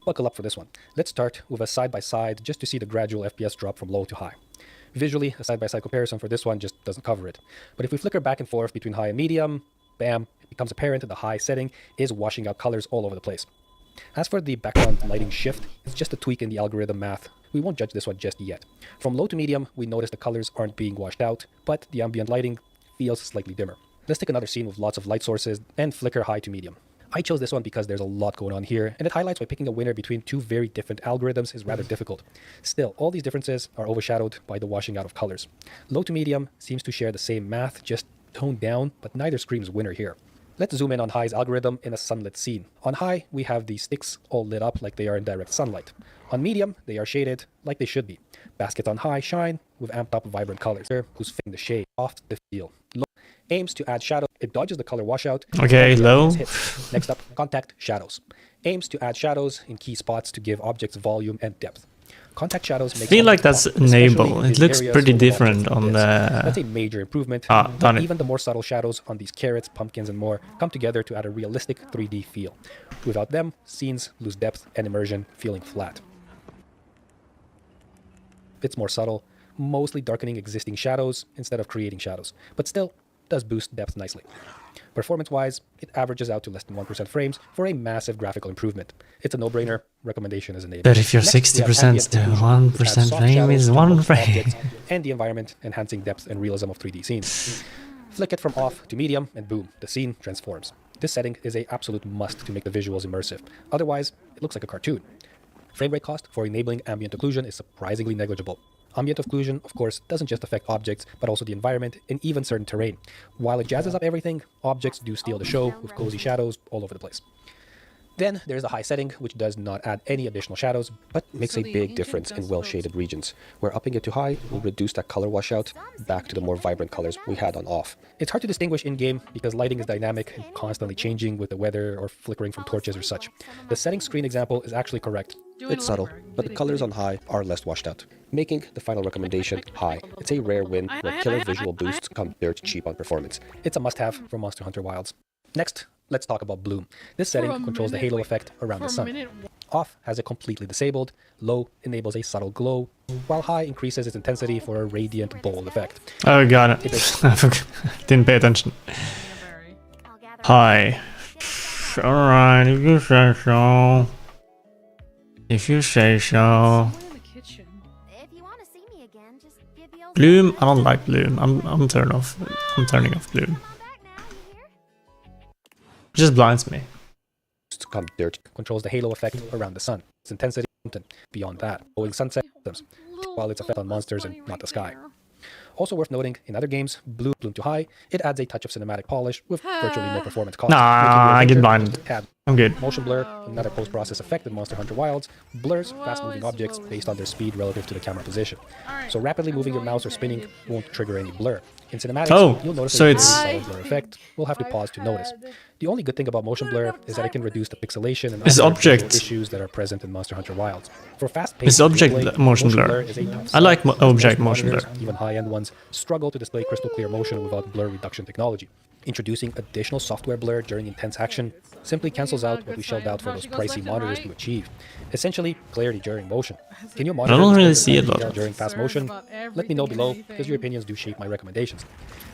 Buckle up for this one. Let's start with a side-by-side just to see the gradual FPS drop from low to high. Visually, a side-by-side comparison for this one just doesn't cover it. But if we flicker back and forth between high and medium, bam, it becomes apparent that the high setting is washing out colors all over the place. As for the background lighting shift, it's just a tweak in the algorithm math. We won't judge this one just yet. From low to medium, we notice the colors aren't being washed out, but the ambient lighting feels slightly dimmer. Let's take another scene with lots of light sources and flicker high to medium. I chose this one because there's a lot going on here, and it highlights why picking a winner between two very different algorithms is rather difficult. Still, all these differences are overshadowed by the washing out of colors. Low to medium seems to share the same math, just toned down, but neither screams winner here. Let's zoom in on high's algorithm in a sunlit scene. On high, we have the sticks all lit up like they are in direct sunlight. On medium, they are shaded like they should be. Baskets on high shine with amped up vibrant colors, who's fitting the shade off the field. Low aims to add shadow. It dodges the color washout. Okay, low. Next up, contact shadows. Aims to add shadows in key spots to give objects volume and depth. Contact shadows make I feel like that's enable. It looks pretty different on the... That's a major improvement. Even the more subtle shadows on these carrots, pumpkins, and more come together to add a realistic 3D feel. Without them, scenes lose depth and immersion, feeling flat. It's more subtle, mostly darkening existing shadows instead of creating shadows, but still does boost depth nicely. Performance-wise, it averages out to less than 1% frames for a massive graphical improvement. It's a no-brainer. Recommendation is enabled. But if you're 60% to 1% frame is 1 frame. And the environment, enhancing depth and realism of 3D scenes. Flick it from off to medium, and boom, the scene transforms. This setting is an absolute must to make the visuals immersive. Otherwise, it looks like a cartoon. Frame rate cost for enabling ambient occlusion is surprisingly negligible. Ambient occlusion, of course, doesn't just affect objects, but also the environment and even certain terrain. While it jazzes up everything, objects do steal the show with cozy shadows all over the place. Then there's the high setting, which does not add any additional shadows, but makes a big difference in well-shaded regions, where upping it to high will reduce that color washout back to the more vibrant colors we had on off. It's hard to distinguish in-game because lighting is dynamic and constantly changing with the weather or flickering from torches or such. The setting screen example is actually correct. It's subtle, but the colors on high are less washed out, making the final recommendation high. It's a rare win where killer visual boosts come dirt cheap on performance. It's a must-have for Monster Hunter Wilds. Next, let's talk about bloom. This setting controls the halo effect around the sun. Off has it completely disabled, low enables a subtle glow, while high increases its intensity for a radiant bold effect. Oh, got it. I didn't pay attention. High. Alright, if you say so. If you say so. Bloom, I don't like bloom. I'm turning off. I'm turning off bloom. It just blinds me. Dirt controls the halo effect around the sun. Its intensity and beyond that, glowing sunset while its effect on monsters and not the sky. Also worth noting, in other games, bloom to high, it adds a touch of cinematic polish with virtually no performance cost. Nah, I get blinded. I'm good. Motion blur, another post-process effect in Monster Hunter Wilds, blurs fast-moving objects based on their speed relative to the camera position. So rapidly moving your mouse or spinning won't trigger any blur. In cinematics, you'll notice a very subtle blur effect. We'll have to pause to notice. The only good thing about motion blur is that it can reduce the pixelation and other issues that are present in Monster Hunter Wilds. For fast-paced object motion blur. I like object motion blur. Even high-end ones struggle to display crystal clear motion without blur reduction technology. Introducing additional software blur during intense action simply cancels out what we shelled out for those pricey monitors to achieve. Essentially, clarity during motion. Can your monitor I don't really see it though. During fast motion? Let me know below, because your opinions do shape my recommendations.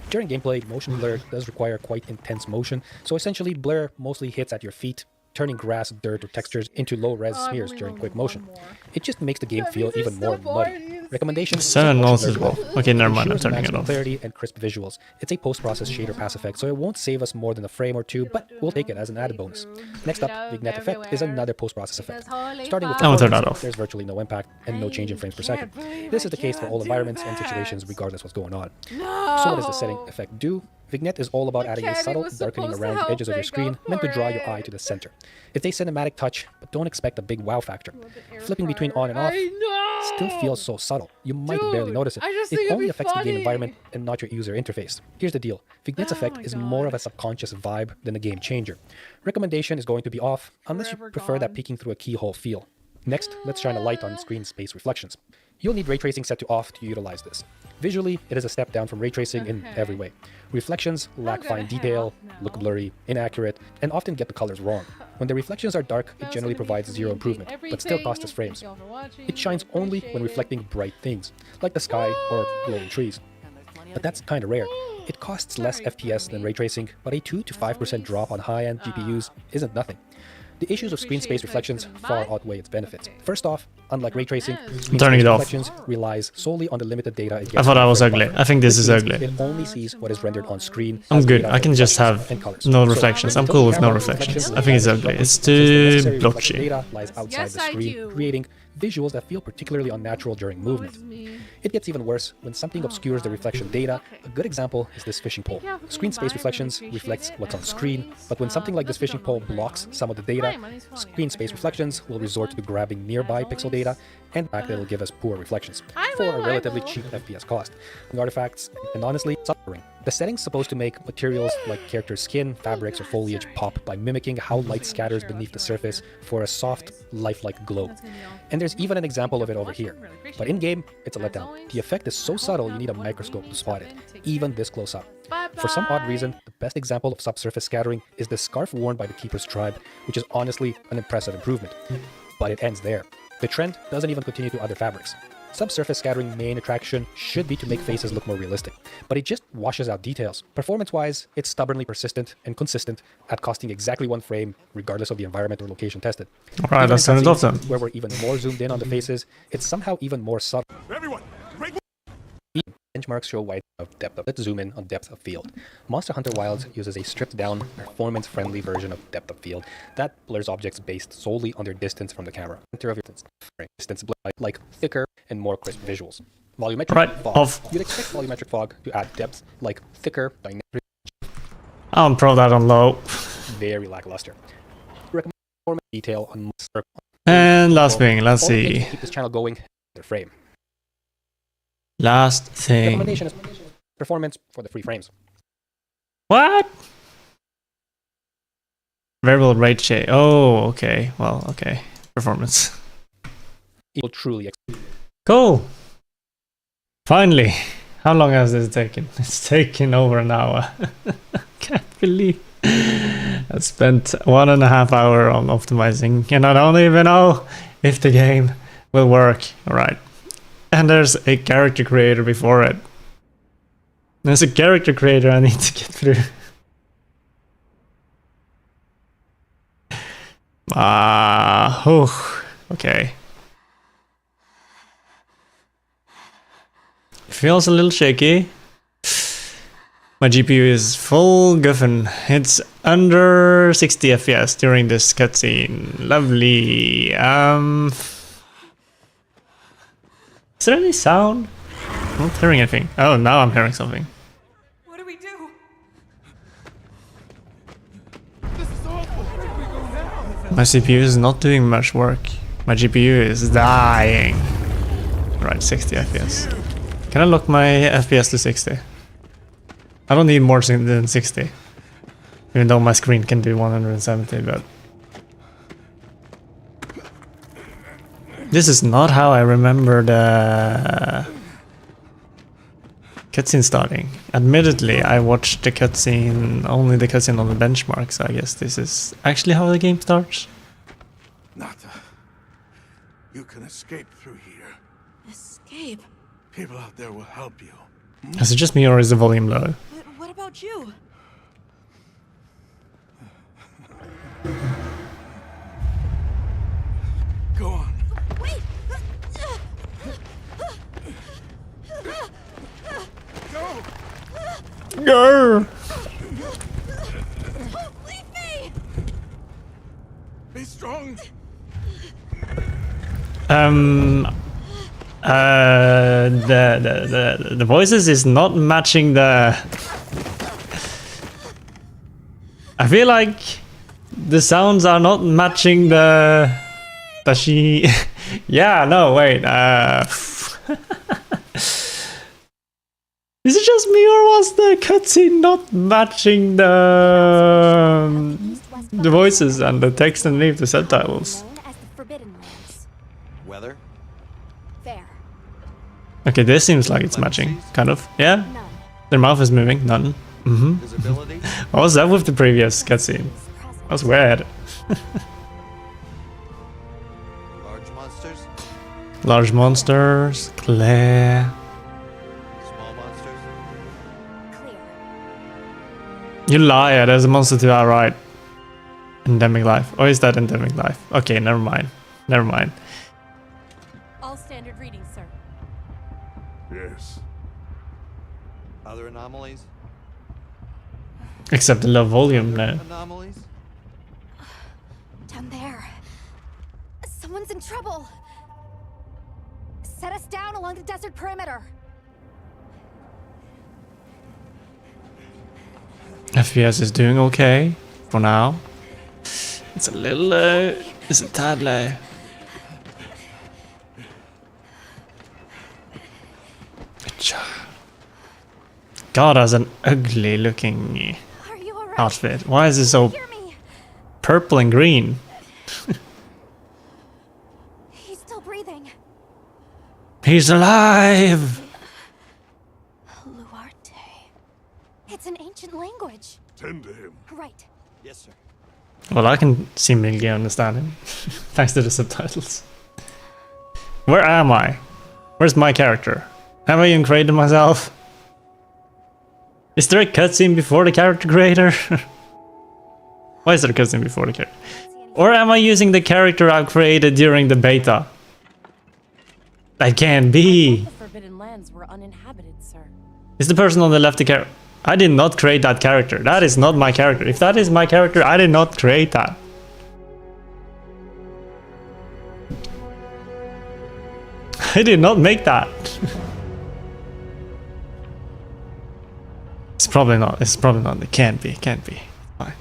During gameplay, motion blur does require quite intense motion, so essentially blur mostly hits at your feet, turning grass, dirt, or textures into low-res smears during quick motion. It just makes the game feel even more muddy. Recommendation: 7 noticeable. Okay, never mind, I'm ensures turning it maximum off. clarity and crisp visuals. It's a post-processed shader pass effect, so it won't save us more than a frame or two, but we'll take it as an added bonus. Next up, Vignette Effect is another post-process effect. Starting with I will turn performance, that off. there's virtually no impact and no change in frames per second. This is the case for all environments and situations regardless what's going on. So what does the setting effect do? Vignette is all about adding a subtle darkening around the edges of your screen meant to draw your eye to the center. It's a cinematic touch, but don't expect a big wow factor. Flipping between on and off still feels so subtle, you might barely notice it. It only affects the game environment and not your user interface. Here's the deal, Vignette's effect is more of a subconscious vibe than a game changer. Recommendation is going to be off, unless you prefer that peeking through a keyhole feel. Next, let's shine a light on screen space reflections. You'll need ray tracing set to off to utilize this. Visually, it is a step down from ray tracing in every way. Reflections lack fine detail, look blurry, inaccurate, and often get the colors wrong. When the reflections are dark, it generally provides zero improvement, but still costs us frames. It shines only when reflecting bright things, like the sky or glowing trees. But that's kinda rare. It costs less FPS than ray tracing, but a 2 to 5% drop on high-end GPUs isn't nothing. The issues of screen space reflections far outweigh its benefits. First off, unlike ray tracing, screen turning space it off. reflections relies solely on the limited data it gets. I thought from I the was frame ugly. buffer. I think this is means ugly. It only sees what is rendered on screen. I'm as good. data I can just reflections have and colors. no So, reflections. I'm until cool the with no camera reflections. I reflections think it's are ugly. sharp, It's the too necessary reflected blotchy. data lies outside the screen, creating visuals that feel particularly unnatural during movement. It gets even worse when something obscures the reflection data. A good example is this fishing pole. Screen space reflections reflects what's on screen, but when something like this fishing pole blocks some of the data, screen space reflections will resort to grabbing nearby pixel data, and back it'll give us poor reflections for a relatively cheap FPS cost. Artifacts, and honestly, suffering. The setting's supposed to make materials like character skin, fabrics, or foliage pop by mimicking how light scatters beneath the surface for a soft, lifelike glow. And there's even an example of it over here. But in-game, it's a letdown. The effect is so subtle you need a microscope to spot it, even this close up. For some odd reason, the best example of subsurface scattering is the scarf worn by the Keeper's tribe, which is honestly an impressive improvement. But it ends there. The trend doesn't even continue to other fabrics. Subsurface scattering main attraction should be to make faces look more realistic, but it just washes out details. Performance-wise, it's stubbornly persistent and consistent at costing exactly 1 frame, regardless of the environment or location tested. Alright, let's turn it off then. Where we're even more zoomed in on the faces, it's somehow even more subtle. Everyone, Benchmarks show wide of depth of. Let's zoom in on depth of field. Monster Hunter Wilds uses a stripped-down, performance-friendly version of depth of field that blurs objects based solely on their distance from the camera. Center of your distance blur like thicker and more crisp visuals. Volumetric fog. Off. You'd expect volumetric fog to add depth like thicker, dynamic, I'll pro that on low. very lackluster. Recommend performance detail on monster. And last thing, let's All it takes see. to keep this channel going, their frame. Last thing. Recommendation is performance for the free frames. What? Variable rate shade. Oh, okay. Well, okay. Performance. It will truly. Cool. Finally. How long has this taken? It's taken over an hour. Can't believe I spent 1.5 hours on optimizing, and I don't even know if the game will work. Alright. And there's a character creator before it. There's a character creator I need to get through. Okay. Feels a little shaky. My GPU is full guffin. It's under 60 FPS during this cutscene. Lovely. Is there any sound? I'm not hearing anything. Oh, now I'm hearing something. What do we do? My CPU is not doing much work. My GPU is dying. Right, 60 FPS. Can I lock my FPS to 60? I don't need more than 60. Even though my screen can do 170, but... This is not how I remember the cutscene starting. Admittedly, I watched the cutscene, only the cutscene on the benchmark, so I guess this is actually how the game starts. Nata, you can escape through here. Escape? People out there will help you. Is it just me or is the volume low? But what about you? Go on. Wait! Grr. Leave me! Be strong. The voices is not matching the. I feel like the sounds are not matching the. Does she? Yeah. No. Wait. Is it just me, or was the cutscene not matching the voices and the text underneath the subtitles? Known as the Forbidden Lands. Weather? Fair. Okay, this seems like it's matching, kind of. Yeah, None. their mouth is moving. None. Visibility? What was that with the previous cutscene? That was weird. Large monsters? Large monsters, Claire. Small monsters? Clear. You liar, there's a monster to our right. Endemic life. Or is that endemic life? Okay, never mind. Never mind. All standard readings, sir. Yes. Other anomalies? Except the low volume now. Anomalies? Down there. Someone's in trouble. Set us down along the desert perimeter. FPS is doing okay for now. It's a little low. It's a tad low. God, that's an ugly looking Are you alright? outfit. Why is it so Hear me. purple and green? He's still breathing. He's alive! Luarte. It's an ancient language. Tend to him. Right. Yes, sir. Well, I can seemingly understand him, thanks to the subtitles. Where am I? Where's my character? Have I even created myself? Is there a cutscene before the character creator? Why is there a cutscene before the character? Or am I using the character I've created during the beta? That can't be. The Forbidden Lands were uninhabited, sir. Is the person on the left the character? I did not create that character. That is not my character. If that is my character, I did not create that. I did not make that. It's probably not. It's probably not. It can't be. It can't be. Fine.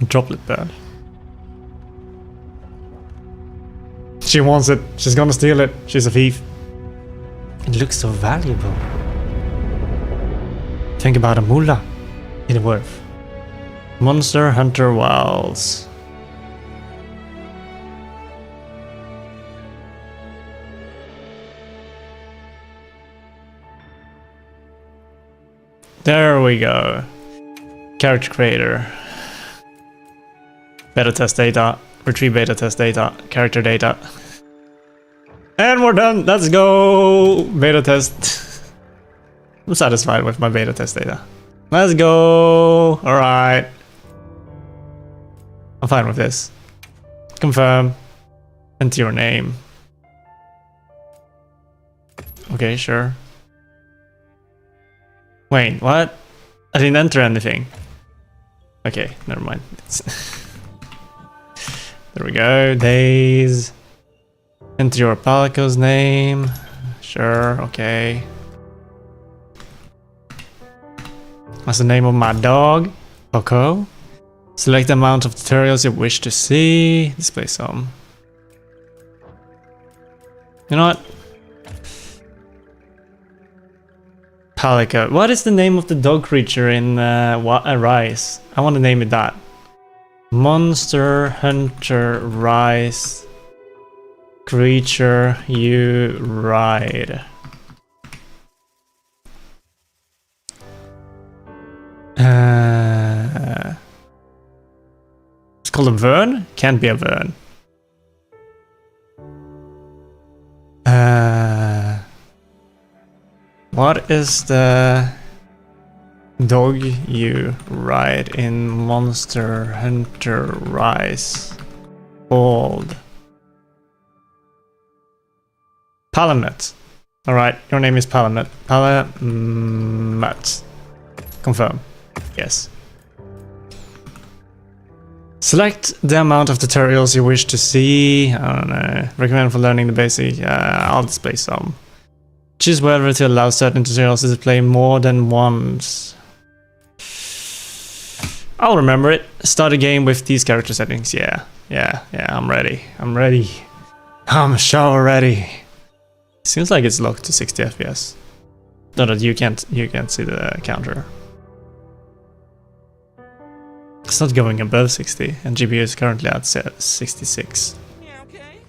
Droplet bird. She wants it. She's gonna steal it. She's a thief. It looks so valuable. Think about a mullah. It's worth. Monster Hunter Wilds. There we go. Character creator. Beta test data. Retrieve beta test data. Character data. And we're done. Let's go. Beta test. I'm satisfied with my beta test data. Let's go. Alright. I'm fine with this. Confirm. Enter your name. Okay, sure. Wait, what? I didn't enter anything. Okay, never mind. There we go. Days. Enter your Palico's name. Sure, okay. What's the name of my dog? Poco. Select the amount of tutorials you wish to see. Display some. You know what? Palico. What is the name of the dog creature in Rise? I want to name it that. Monster Hunter Rise. Creature you ride. It's called a Vern? Can't be a Vern. What is the dog you ride in Monster Hunter Rise called? Palamet. Alright, your name is Palamet. Palamet. Confirm. Yes. Select the amount of tutorials you wish to see. I don't know. Recommend for learning the basic. I'll display some. Choose whether to allow certain tutorials to display more than once. I'll remember it. Start a game with these character settings. Yeah, I'm ready. I'm so ready. Seems like it's locked to 60 FPS. No, that you can't see the counter. It's not going above 60, and GPU is currently at 66. Yeah, okay.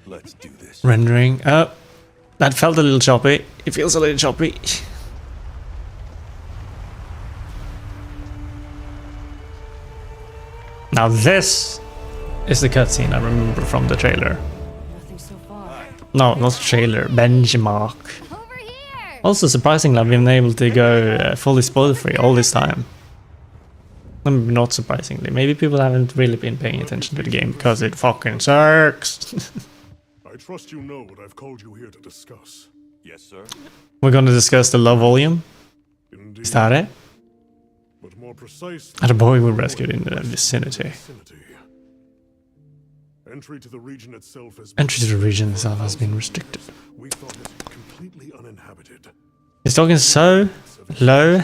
Let's do this. Rendering. That felt a little choppy. It feels a little choppy. Now this is the cutscene I remember from the trailer. Nothing so far. No, not trailer. Benchmark. Over here. Also, surprisingly, I've been able to go fully spoiler-free all this time. Not surprisingly. Maybe people haven't really been paying attention to the game because it fucking sucks. I trust you know what I've called you here to discuss. Yes, sir. We're gonna discuss the low volume. Indeed. Is that it? But more precise. And a boy we rescued in the vicinity. Entry to the region itself has been restricted. We thought it completely uninhabited. He's talking so low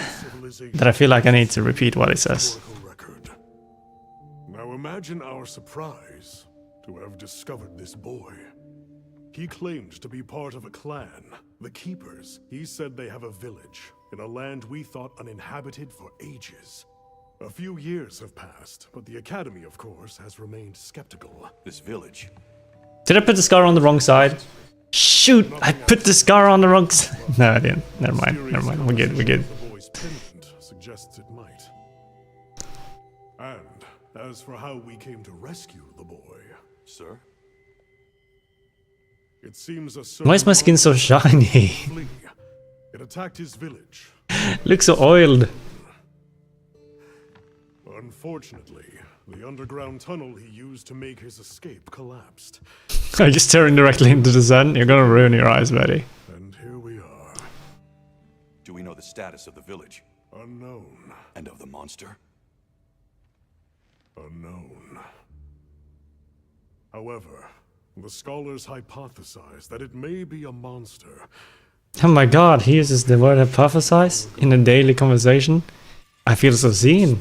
that I feel like I need to repeat what he says. Now imagine our surprise to have discovered this boy. He claimed to be part of a clan, the Keepers. He said they have a village in a land we thought uninhabited for ages. A few years have passed, but the Academy, of course, has remained skeptical. This village. Did I put the scar on the wrong side? Shoot! I put the scar on the wrong side. No, I didn't. Never mind. We're good. The boy's pendant suggests it might. And as for how we came to rescue the boy, Sir? it seems a Why is my skin so shiny? flea. It attacked his village. Looks so oiled. Unfortunately, the underground tunnel he used to make his escape collapsed. Are you staring directly into the sun? You're gonna ruin your eyes, buddy. And here we are. Do we know the status of the village? Unknown. And of the monster? Unknown. However, the scholars hypothesize that it may be a monster. Oh my god, he uses the word hypothesize in a daily conversation. I feel so seen.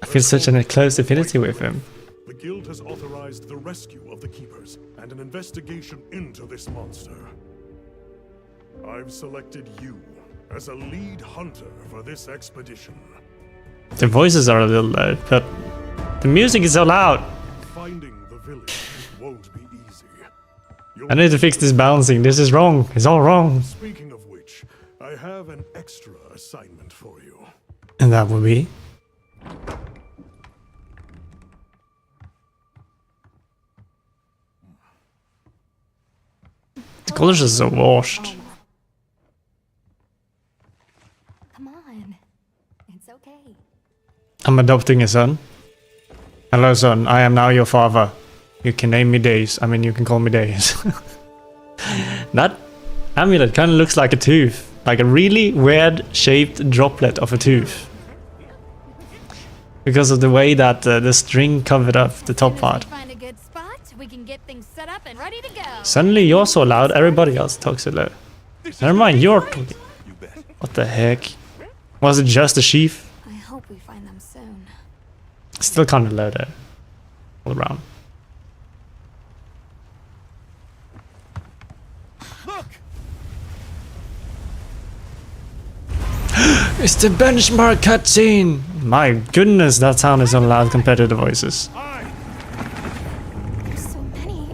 I feel such a close affinity with him. The guild has authorized the rescue of the Keepers and an investigation into this monster. I've selected you as a lead hunter for this expedition. The voices are a little loud, but the music is so loud. Finding the village won't be easy. I need to fix this balancing. This is wrong. It's all wrong. Speaking of which, I have an extra assignment for you. And that would be? The colors are so washed. Come on. It's okay. I'm adopting a son. Hello, son. I am now your father. You can name me Days. I mean, you can call me Days. That amulet kind of looks like a tooth. Like a really weird shaped droplet of a tooth. Because of the way that the string covered up the top part. Find a good spot, we can get things set up and ready to go. Suddenly you're so loud, everybody else talks so low. Never mind, you're talking. What the heck? Was it just a sheaf? I hope we find them soon. Still kind of low though. All around. It's the benchmark cutscene! My goodness, that sound is so loud compared to the voices. There's so many.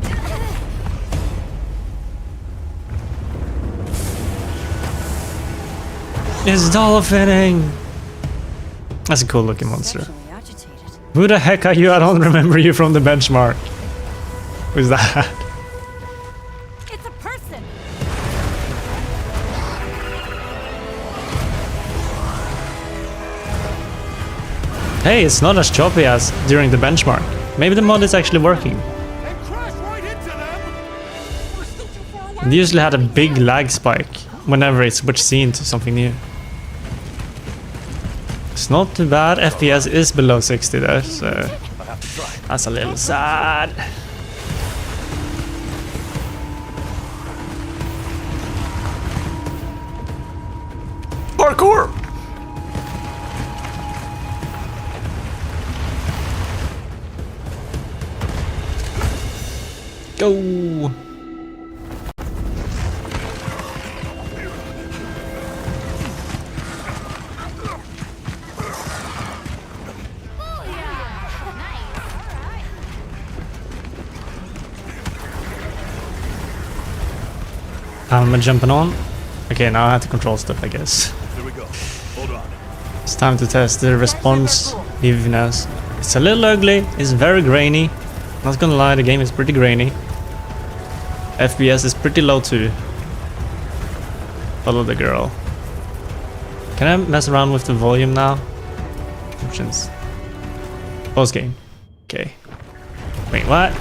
It's dolphining! That's a cool looking monster. Who the heck are you? I don't remember you from the benchmark. Who's that? It's a person. Hey, it's not as choppy as during the benchmark. Maybe the mod is actually working. And crash right into them! We're still too far away It usually had a big lag spike whenever it switched scene to something new. It's not too bad. FPS is below 60 there, so that's a little sad. Parkour! Go! I'm jumping on. Okay, now I have to control stuff, I guess. Here we go. Hold on. It's time to test the responsiveness. It's a little ugly, it's very grainy. Not gonna lie, the game is pretty grainy. FPS is pretty low too. Follow the girl. Can I mess around with the volume now? Options. Pause game. Okay. Wait, what?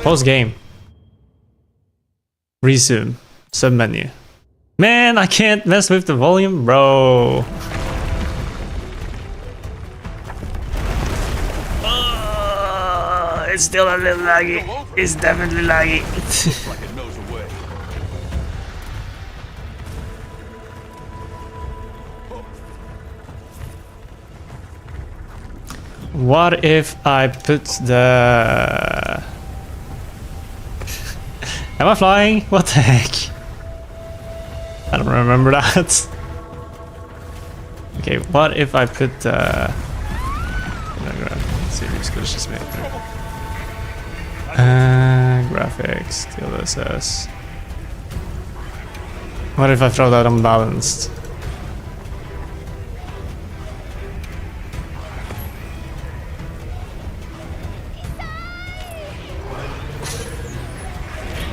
Pause game. Resume. Submenu. Man, I can't mess with the volume, bro. It's still a little laggy. It's definitely laggy. Like it knows a way. What if I put the... Am I flying? What the heck? I don't remember that. Okay, what if I put the... Let's see if it's just made there. Graphics, DLSS. What if I throw that unbalanced?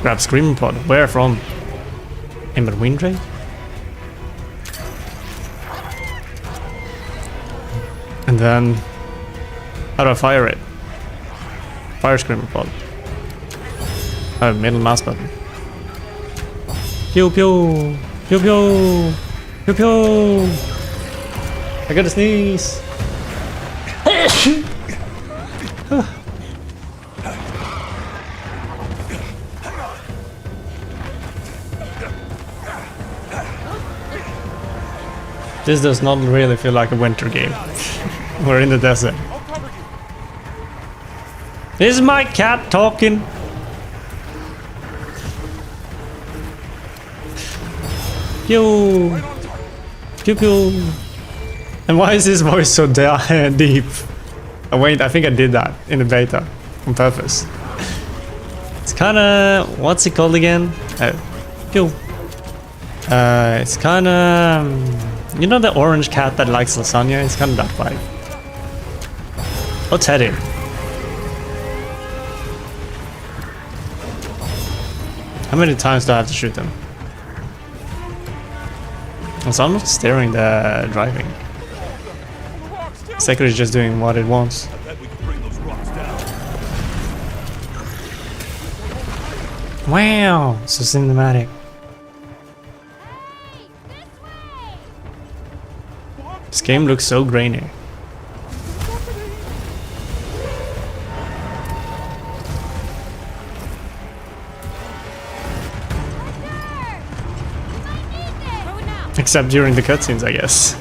Grab Screamer Pod. Where from? In between trade? And then... How do I fire it? Fire Screamer Pod. Oh, middle mouse button. Pew pew! Pew pew! Pew pew! I gotta sneeze! This does not really feel like a winter game. We're in the desert. Is my cat talking? Pew! Pew pew! And why is his voice so deep? Oh wait, I think I did that in the beta on purpose. It's kinda... What's it called again? Pew! It's kinda... You know the orange cat that likes lasagna? It's kind of that vibe. Oh, Teddy. How many times do I have to shoot them? So I'm not steering the driving. Sekiro is just doing what it wants. Wow, so cinematic. This game looks so grainy. Except during the cutscenes, I guess.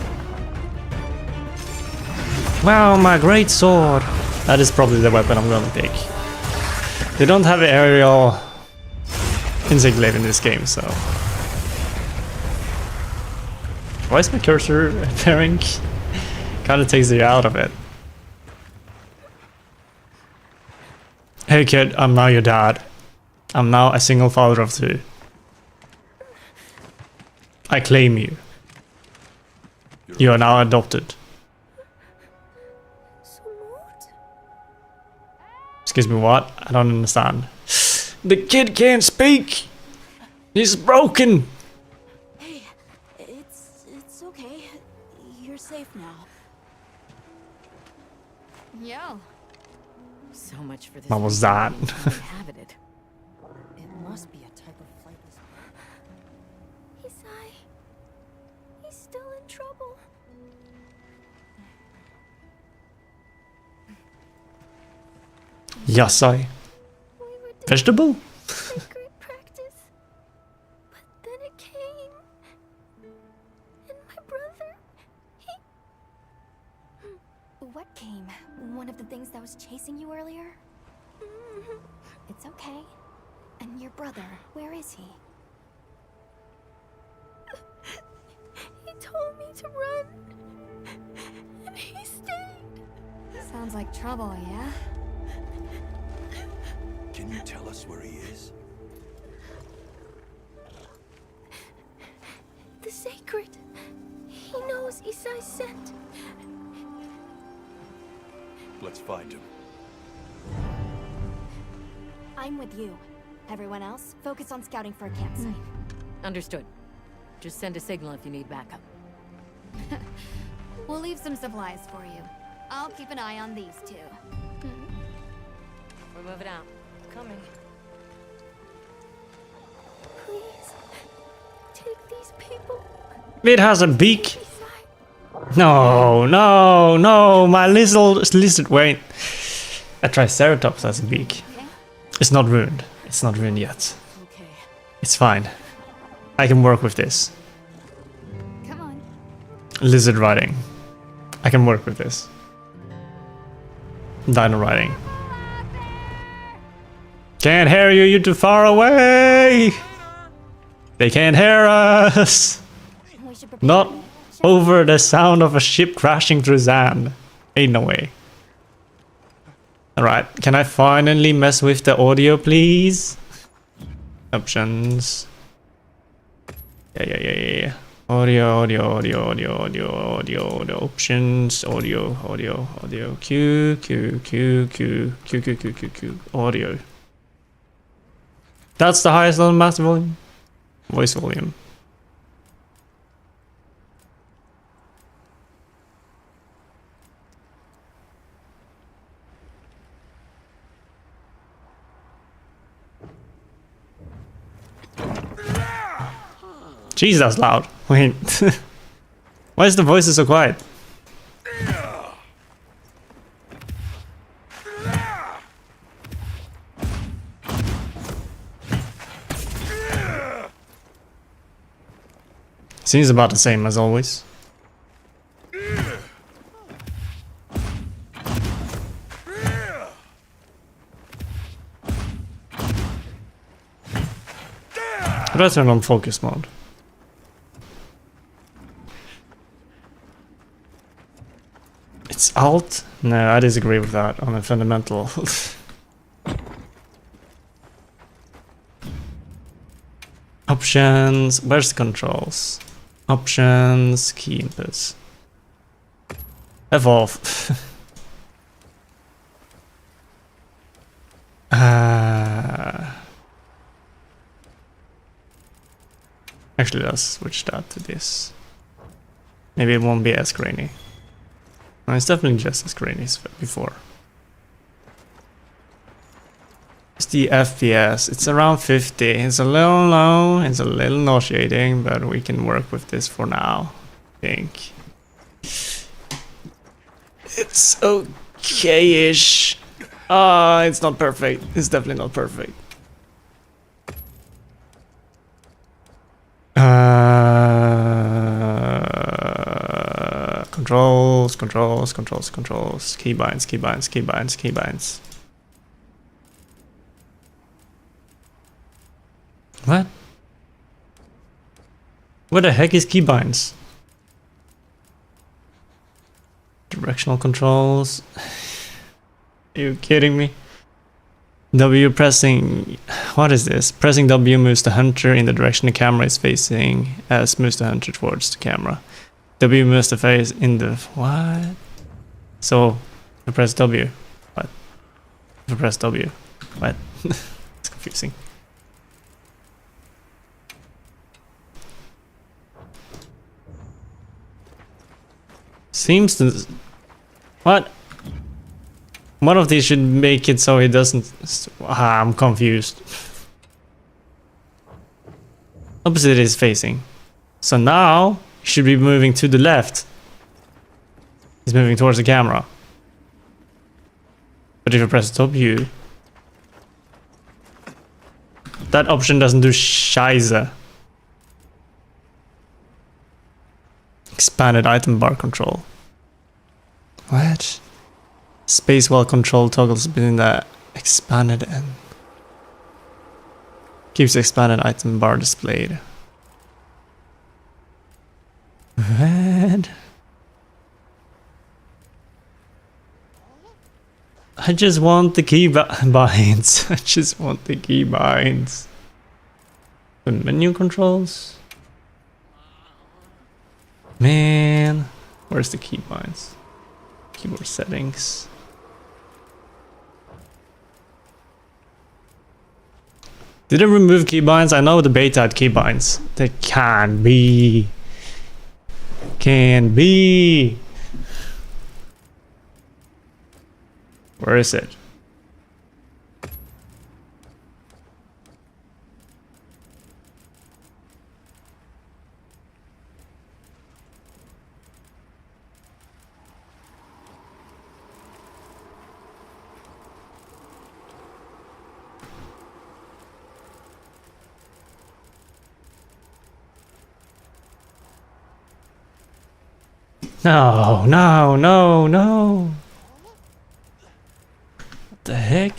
Wow, my great sword! That is probably the weapon I'm gonna take. They don't have aerial insect glaive in this game, so... Why is my cursor appearing? Kinda takes you out of it. Hey kid, I'm now your dad. I'm now a single father of two. I claim you. You are now adopted. Excuse me, what? I don't understand. The kid can't speak! He's broken! Hey, it's okay. You're safe now. Yo. So much for this. What was that? Inhabited. It must be a type of flightless. Isai. He's still in trouble. Yasai. Vegetable? Sacred practice. But then it came. And my brother, he... What came? One of the things that was chasing you earlier? It's okay. And your brother, where is he? He told me to run. And he stayed. Sounds like trouble, yeah? Can you tell us where he is? The sacred. He knows Isai sent. Let's find him. I'm with you. Everyone else, focus on scouting for a campsite. Understood. Just send a signal if you need backup. We'll leave some supplies for you. I'll keep an eye on these two. We're moving out. Coming. Please, take these people. It has a beak. No, no, no, my lizard, wait. A Triceratops has a beak. It's not ruined. It's not ruined yet. Okay. It's fine. I can work with this. Come on. Lizard riding. I can work with this. Dino riding. Can't hear you, you're too far away! They can't hear us! Not over the sound of a ship crashing through sand. Ain't no way. Alright, can I finally mess with the audio, please? Options. Yeah. Audio, options, audio, Q, audio. That's the highest level master volume. Voice volume. Jeez, that's loud. Wait. Why is the voice so quiet? Seems about the same as always. Let's turn on focus mode. It's alt? No, I disagree with that on a fundamental. Options, where's the controls? Options, key inputs. Evolve. Actually, let's switch that to this. Maybe it won't be as grainy. No, it's definitely just as grainy as before. It's the FPS. It's around 50. It's a little low. It's a little nauseating, but we can work with this for now. I think. It's okay-ish. It's not perfect. It's definitely not perfect. Controls. Keybinds. What? What the heck is keybinds? Directional controls. Are you kidding me? W pressing. What is this? Pressing W moves the hunter in the direction the camera is facing. S moves the hunter towards the camera. W moves the face in the. What? So, I press W. What? If I press W. What? It's confusing. Seems to. What? One of these should make it so it doesn't. I'm confused. Opposite is facing. So now he should be moving to the left. He's moving towards the camera. But if I press W, that option doesn't do Scheiße. Expanded item bar control. What? Space while control toggles between the expanded and keeps the expanded item bar displayed. What? I just want the key binds. I just want the key binds. The menu controls? Man, where's the key binds? Keyboard settings. Did it remove keybinds? I know the beta had keybinds. They can be. Can be. Where is it? No, no, no, no. What the heck?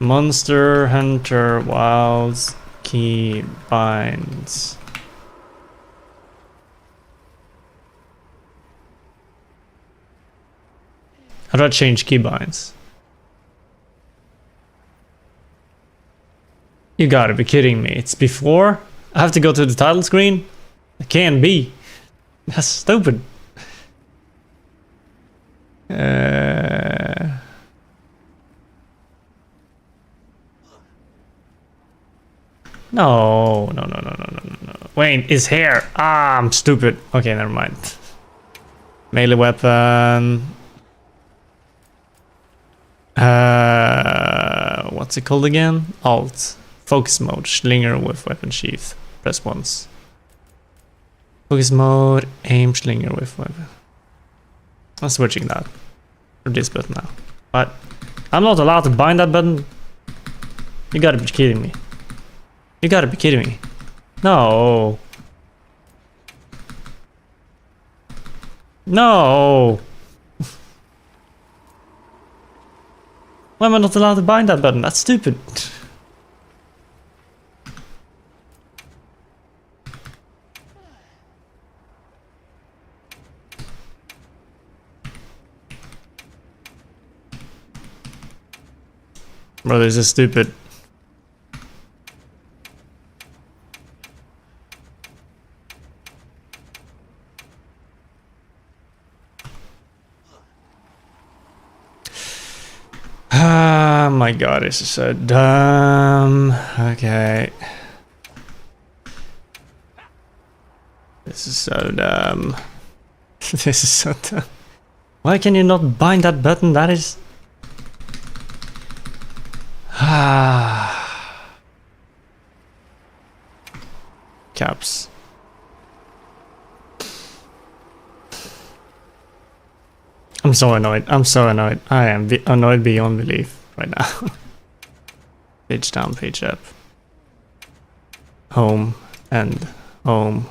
Monster Hunter Wilds key binds. How do I change keybinds? You gotta be kidding me. It's before? I have to go to the title screen? It can't be. That's stupid. No, no, no, no, no, no, no. Wait, it's here. Ah, I'm stupid. Okay, never mind. Melee weapon. What's it called again? Alt. Focus mode. Slinger with weapon sheath. Press once. Focus mode. Aim slinger with weapon. I'm switching that. For this button now. But I'm not allowed to bind that button. You gotta be kidding me. You gotta be kidding me. No. No. Why am I not allowed to bind that button? That's stupid. Bro, this is stupid. Ah, my god, this is so dumb. Okay. This is so dumb. This is so dumb. Why can you not bind that button? That is... Caps. I'm so annoyed. I'm so annoyed. I am annoyed beyond belief right now. Page down, page up. Home and home.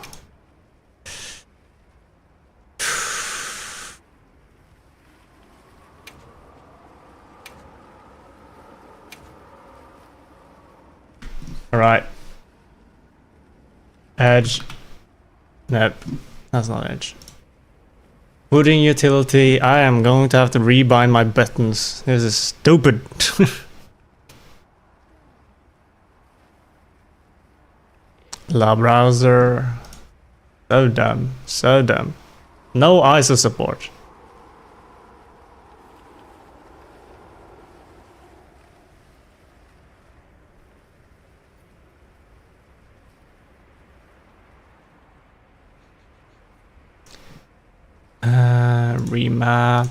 Alright. Edge. Nope. That's not edge. Pudding utility. I am going to have to rebind my buttons. This is stupid. La browser. So dumb. So dumb. No ISO support. Remap.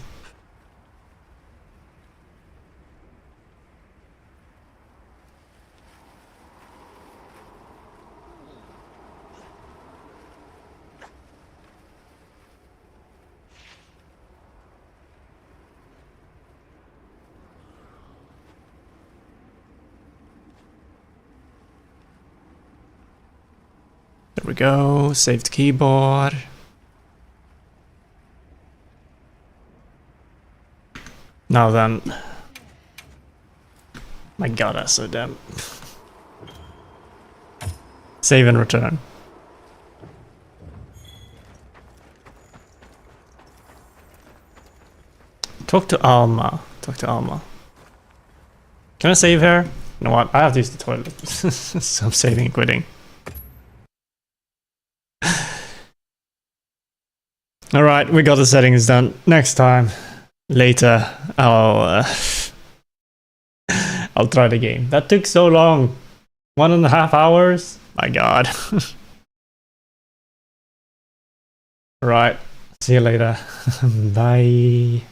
There we go. Saved keyboard. Now then. My god, that's so dumb. Save and return. Talk to Alma. Talk to Alma. Can I save here? You know what? I have to use the toilet. So I'm saving and quitting. Alright, we got the settings done. Next time, later, I'll try the game. That took so long. 1.5 hours? My god. Right. See you later. Bye.